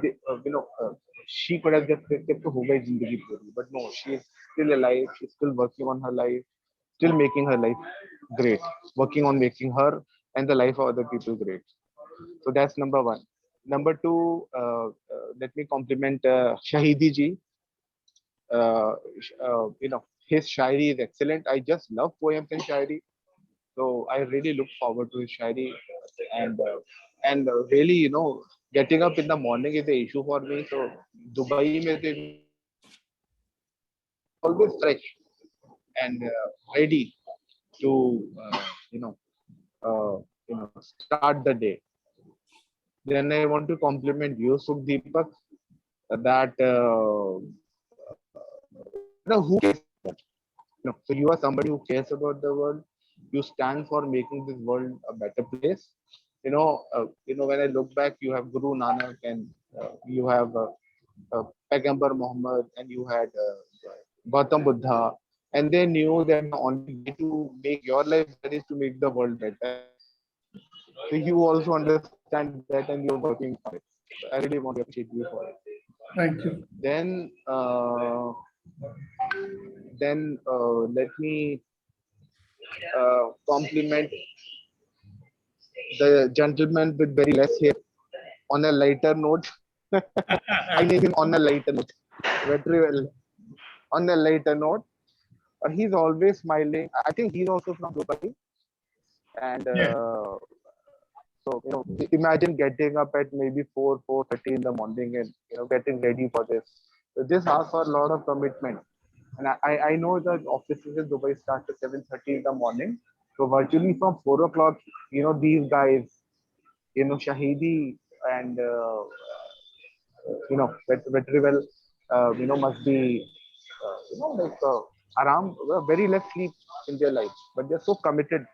she could have just said to ho gayi zindagi puri, but no, she is still alive. She's still working on her life, still making her life great, working on making her and the life of other people great. So that's number 1. Number 2, let me compliment Shahidi ji. His shairi is excellent. I just love poems and shairi. So I really look forward to his shairi, and really, getting up in the morning is the issue for me. So Dubai mein always fresh and ready to start the day. Then I want to compliment you, Sukhdeepak, that who cares? So you are somebody who cares about the world. You stand for making this world a better place. When I look back, you have Guru Nanak, and you have Paigambar Muhammad, and you had Gautam Buddha, and they knew that the only way to make your life better is to make the world better. So you also understand that, and you're working for it. I really want to appreciate you for it. Thank you. Then let me compliment the gentleman with very less hair on a lighter note. I name him on a lighter note. Very well. On a lighter note. He's always smiling. I think he's also from Dubai. And Yeah. so, imagine getting up at maybe 4:30 in the morning and, getting ready for this. So this asks for a lot of commitment. And I know that offices in Dubai start at 7:30 in the morning. So virtually from 4 o'clock, these guys, Shahidi and, very well, must be, around very less sleep in their life, but they're so committed.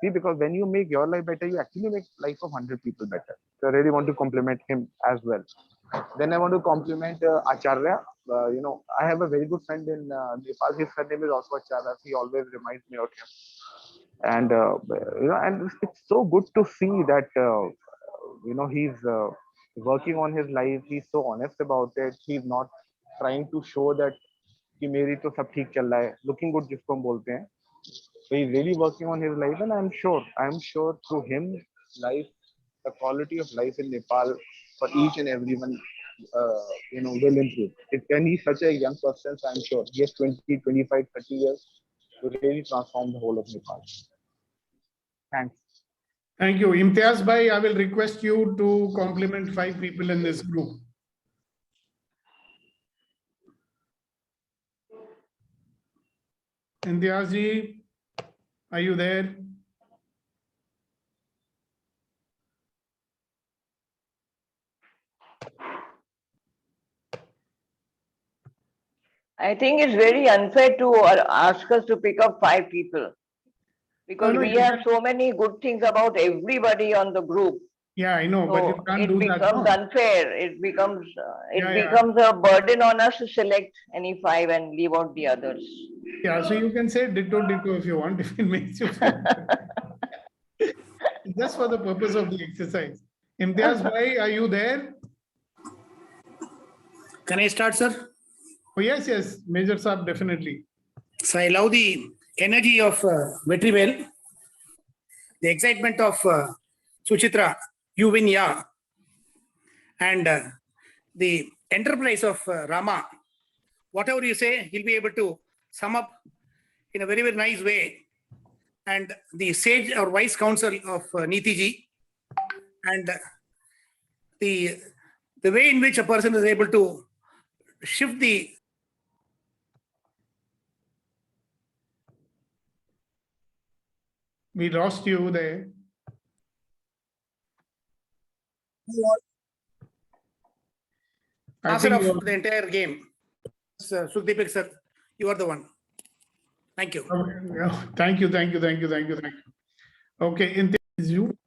See, because when you make your life better, you actually make life of 100 people better. So I really want to compliment him as well. Then I want to compliment Acharya. I have a very good friend in Nepal. His surname is also Acharya. He always reminds me of him. And and it's so good to see that he's working on his life. He's so honest about it. He's not trying to show that कि मेरी तो सब ठीक चल रहा है, looking good जिसको हम बोलते हैं. So he's really working on his life, and I'm sure through him, the quality of life in Nepal for each and everyone, will improve. And he's such a young person, so I'm sure he has 20, 25, 30 years to really transform the whole of Nepal. Thanks. Thank you. Imtiaz Bhai, I will request you to compliment 5 people in this group. Imtiaz ji, are you there? I think it's very unfair to ask us to pick up 5 people because we have so many good things about everybody on the group. Yeah, I know, but you can't do that. It becomes unfair. It becomes a burden on us to select any 5 and leave out the others. Yeah, so you can say ditto if you want, if it makes you feel just for the purpose of the exercise. Imtiaz Bhai, are you there? Can I start, sir? Oh, yes, Major Saab, definitely. So I love the energy of Vetrivel, the excitement of Suchitra, you win, yeah, and the enterprise of Rama. Whatever you say, he'll be able to sum up in a very, very nice way. And the sage or wise counsel of Niti ji, and the way in which a person is able to shift the We lost you there. master of the entire game. Sukhdeep sir, you are the one. Thank you. Thank you. Okay, is you.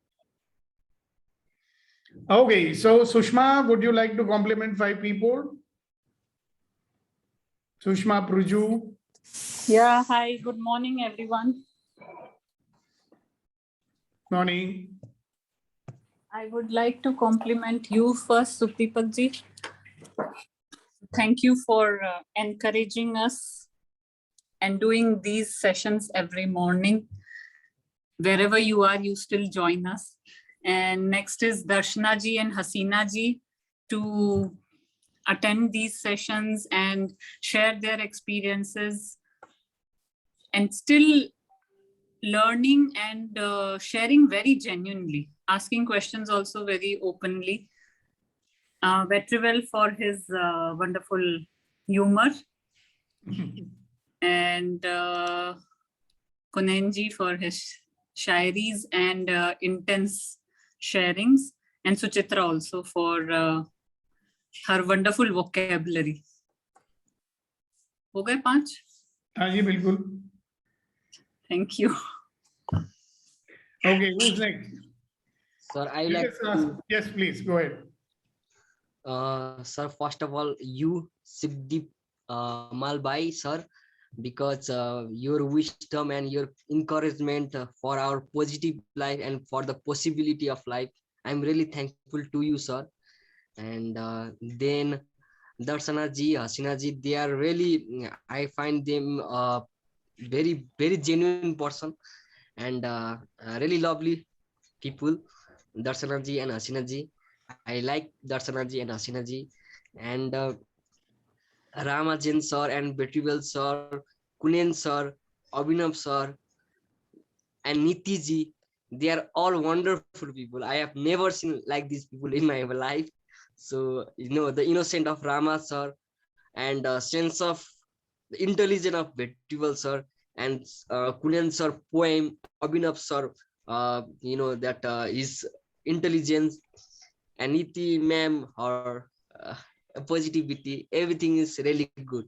Okay, so Sushma, would you like to compliment 5 people? Sushma Pruju. Yeah, hi, good morning, everyone. Morning. I would like to compliment you first, Sukhdeepak ji. Thank you for encouraging us and doing these sessions every morning. Wherever you are, you still join us. And next is Darshana ji and Hasina ji to attend these sessions and share their experiences and still learning and sharing very genuinely, asking questions also very openly. Vetrivel for his wonderful humor and Kunenji for his shairis and intense sharings, and Suchitra also for her wonderful vocabulary. हो गए 5? हाँ जी बिल्कुल. Thank you. Okay, who's next? Sir, I like to... Yes, please, go ahead. Sir, first of all, you, Sukhdeep Malbai, sir, because your wisdom and your encouragement for our positive life and for the possibility of life, I'm really thankful to you, sir. And then Darshana ji, Hasina ji, they are really, I find them very, very genuine person and really lovely people. Darshana ji and Hasina ji, I like Darshana ji and Hasina ji, and Ramajan sir and Vetrivel sir, Kunen sir, Abhinav sir, and Niti ji. They are all wonderful people. I have never seen like these people in my life. So, the innocent of Rama sir, and sense of the intelligence of Vetrival sir, and Kunen sir poem, Abhinav sir, that his intelligence, and Niti ma'am, her positivity, everything is really good.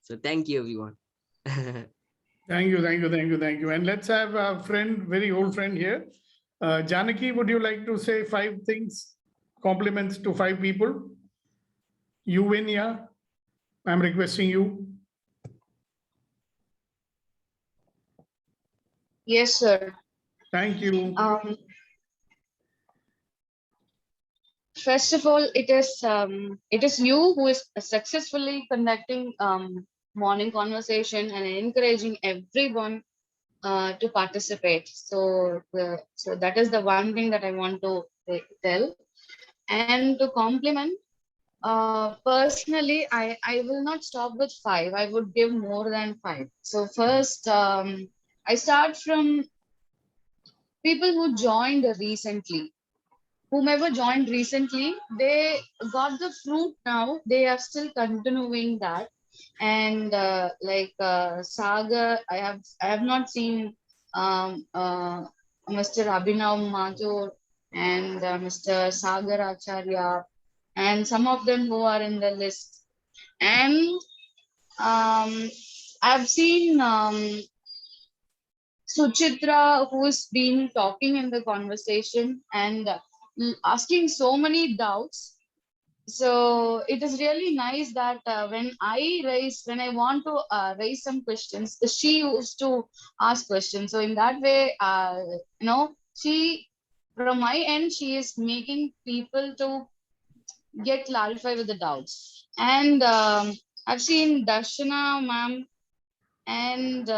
So thank you, everyone. Thank you, thank you, thank you, thank you. And let's have a friend, very old friend here. Janaki, would you like to say 5 things, compliments to 5 people? You win, yeah? I'm requesting you. Yes, sir. Thank you. First of all, it is you who is successfully conducting morning conversation and encouraging everyone to participate. So that is the one thing that I want to tell. And to compliment, personally, I will not stop with 5. I would give more than 5. So first, I start from people who joined recently. Whomever joined recently, they got the fruit now. They are still continuing that. And Sagar, I have not seen Mr. Abhinav Major and Mr. Sagar Acharya, and some of them who are in the list. And I've seen Suchitra, who's been talking in the conversation and asking so many doubts. So it is really nice that when I want to raise some questions, she used to ask questions. So in that way, she, from my end, she is making people to get clarified with the doubts. And I've seen Darshana ma'am, and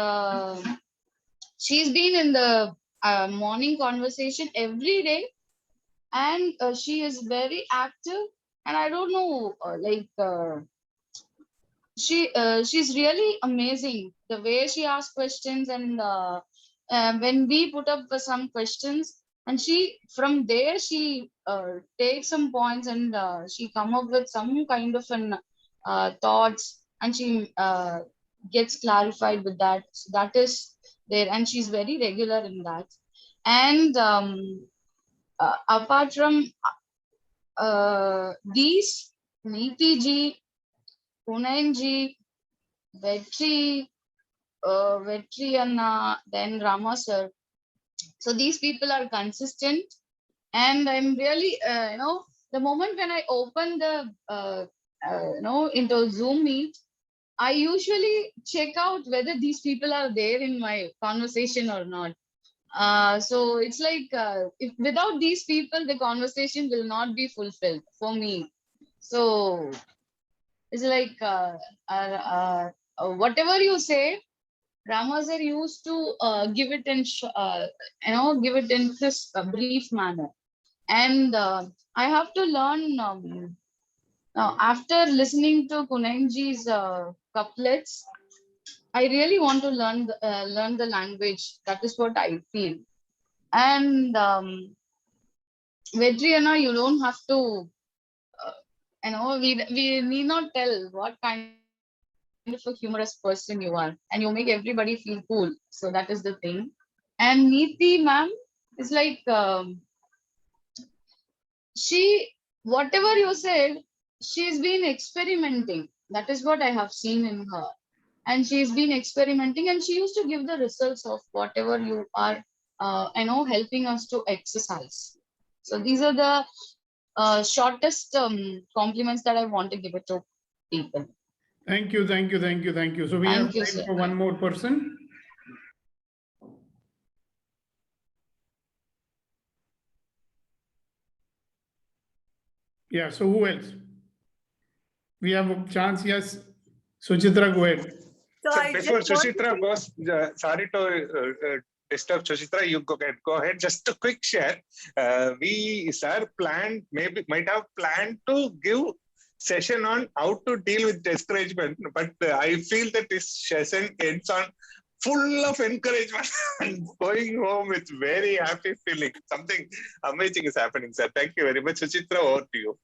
she's been in the morning conversation every day, and she is very active. And I don't know, she's really amazing the way she asks questions, and when we put up some questions, and she from there she takes some points, and she come up with some kind of an thoughts, and she gets clarified with that. So that is there, and she's very regular in that. And apart from these, Niti ji, Kunen ji, Vetri Anna, then Rama sir. So these people are consistent, and I'm really, the moment when I open the, into Zoom Meet, I usually check out whether these people are there in my conversation or not. So it's like, if without these people, the conversation will not be fulfilled for me. So it's like, whatever you say, Rama sir used to give it in, give it in this brief manner. And I have to learn, after listening to Kunenji's couplets, I really want to learn the language. That is what I feel. And Vedriana, you don't have to, we need not tell what kind of a humorous person you are, and you make everybody feel cool. So that is the thing. And Niti ma'am is like, whatever you said, she's been experimenting. That is what I have seen in her. And she's been experimenting, and she used to give the results of whatever you are, helping us to exercise. So these are the shortest compliments that I want to give it to people. Thank you, thank you, thank you, thank you. So we have time for one more person. Yeah, so who else? We have a chance, yes. Suchitra, go ahead. So before Suchitra goes, sorry to disturb Suchitra, you go ahead. Just a quick share. We, sir, might have planned to give session on how to deal with discouragement, but I feel that this session ends on full of encouragement and going home with very happy feeling. Something amazing is happening, sir. Thank you very much. Suchitra, over to you.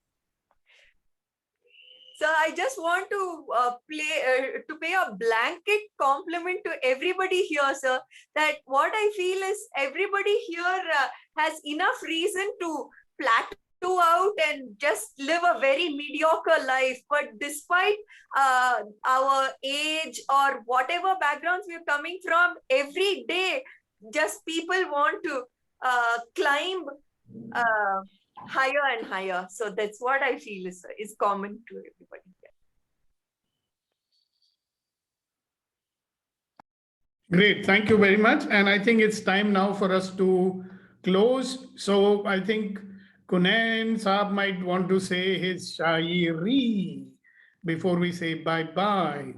So I just want to pay a blanket compliment to everybody here, sir, that what I feel is everybody here has enough reason to plateau out and just live a very mediocre life. But despite our age or whatever backgrounds we're coming from, every day just people want to climb higher and higher. So that's what I feel is common to everybody here. Great, thank you very much. And I think it's time now for us to close. So I think Kunain Saab might want to say his shairi before we say bye-bye.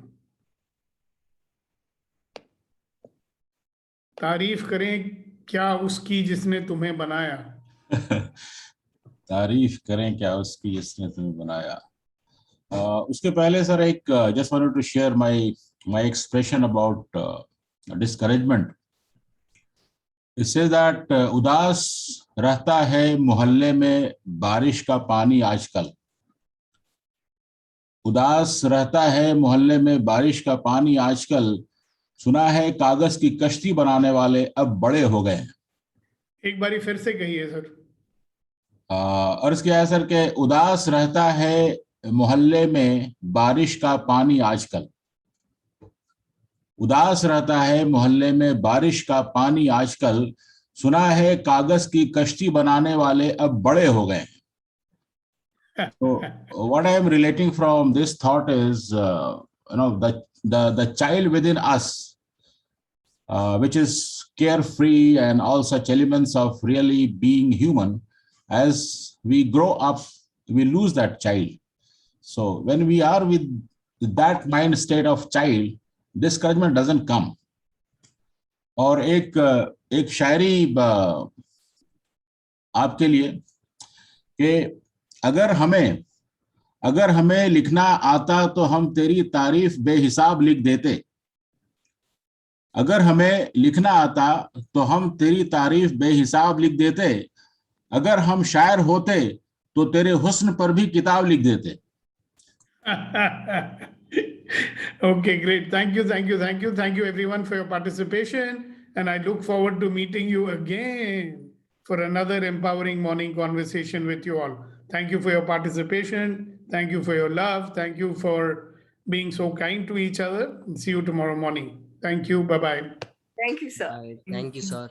तारीफ करें क्या उसकी जिसने तुम्हें बनाया. तारीफ करें क्या उसकी जिसने तुम्हें बनाया. उसके पहले सर एक just wanted to share my expression about discouragement. It says that उदास रहता है मोहल्ले में बारिश का पानी आजकल. उदास रहता है मोहल्ले में बारिश का पानी आजकल. सुना है कागज की कश्ती बनाने वाले अब बड़े हो गए हैं. एक बारी फिर से कहिए सर. अर्ज किया है सर के उदास रहता है मोहल्ले में बारिश का पानी आजकल. उदास रहता है मोहल्ले में बारिश का पानी आजकल. सुना है कागज की कश्ती बनाने वाले अब बड़े हो गए हैं. So what I am relating from this thought is the child within us, which is carefree and all such elements of really being human. As we grow up, we lose that child. So when we are with that mind state of child, discouragement doesn't come. और एक शायरी आपके लिए कि अगर हमें लिखना आता तो हम तेरी तारीफ बेहिसाब लिख देते. अगर हमें लिखना आता तो हम तेरी तारीफ बेहिसाब लिख देते. अगर हम शायर होते तो तेरे हुस्न पर भी किताब लिख देते. Okay, great. Thank you everyone for your participation, and I look forward to meeting you again for another empowering morning conversation with you all. Thank you for your participation. Thank you for your love. Thank you for being so kind to each other. See you tomorrow morning. Thank you. Bye-bye. Thank you, sir. Thank you, sir.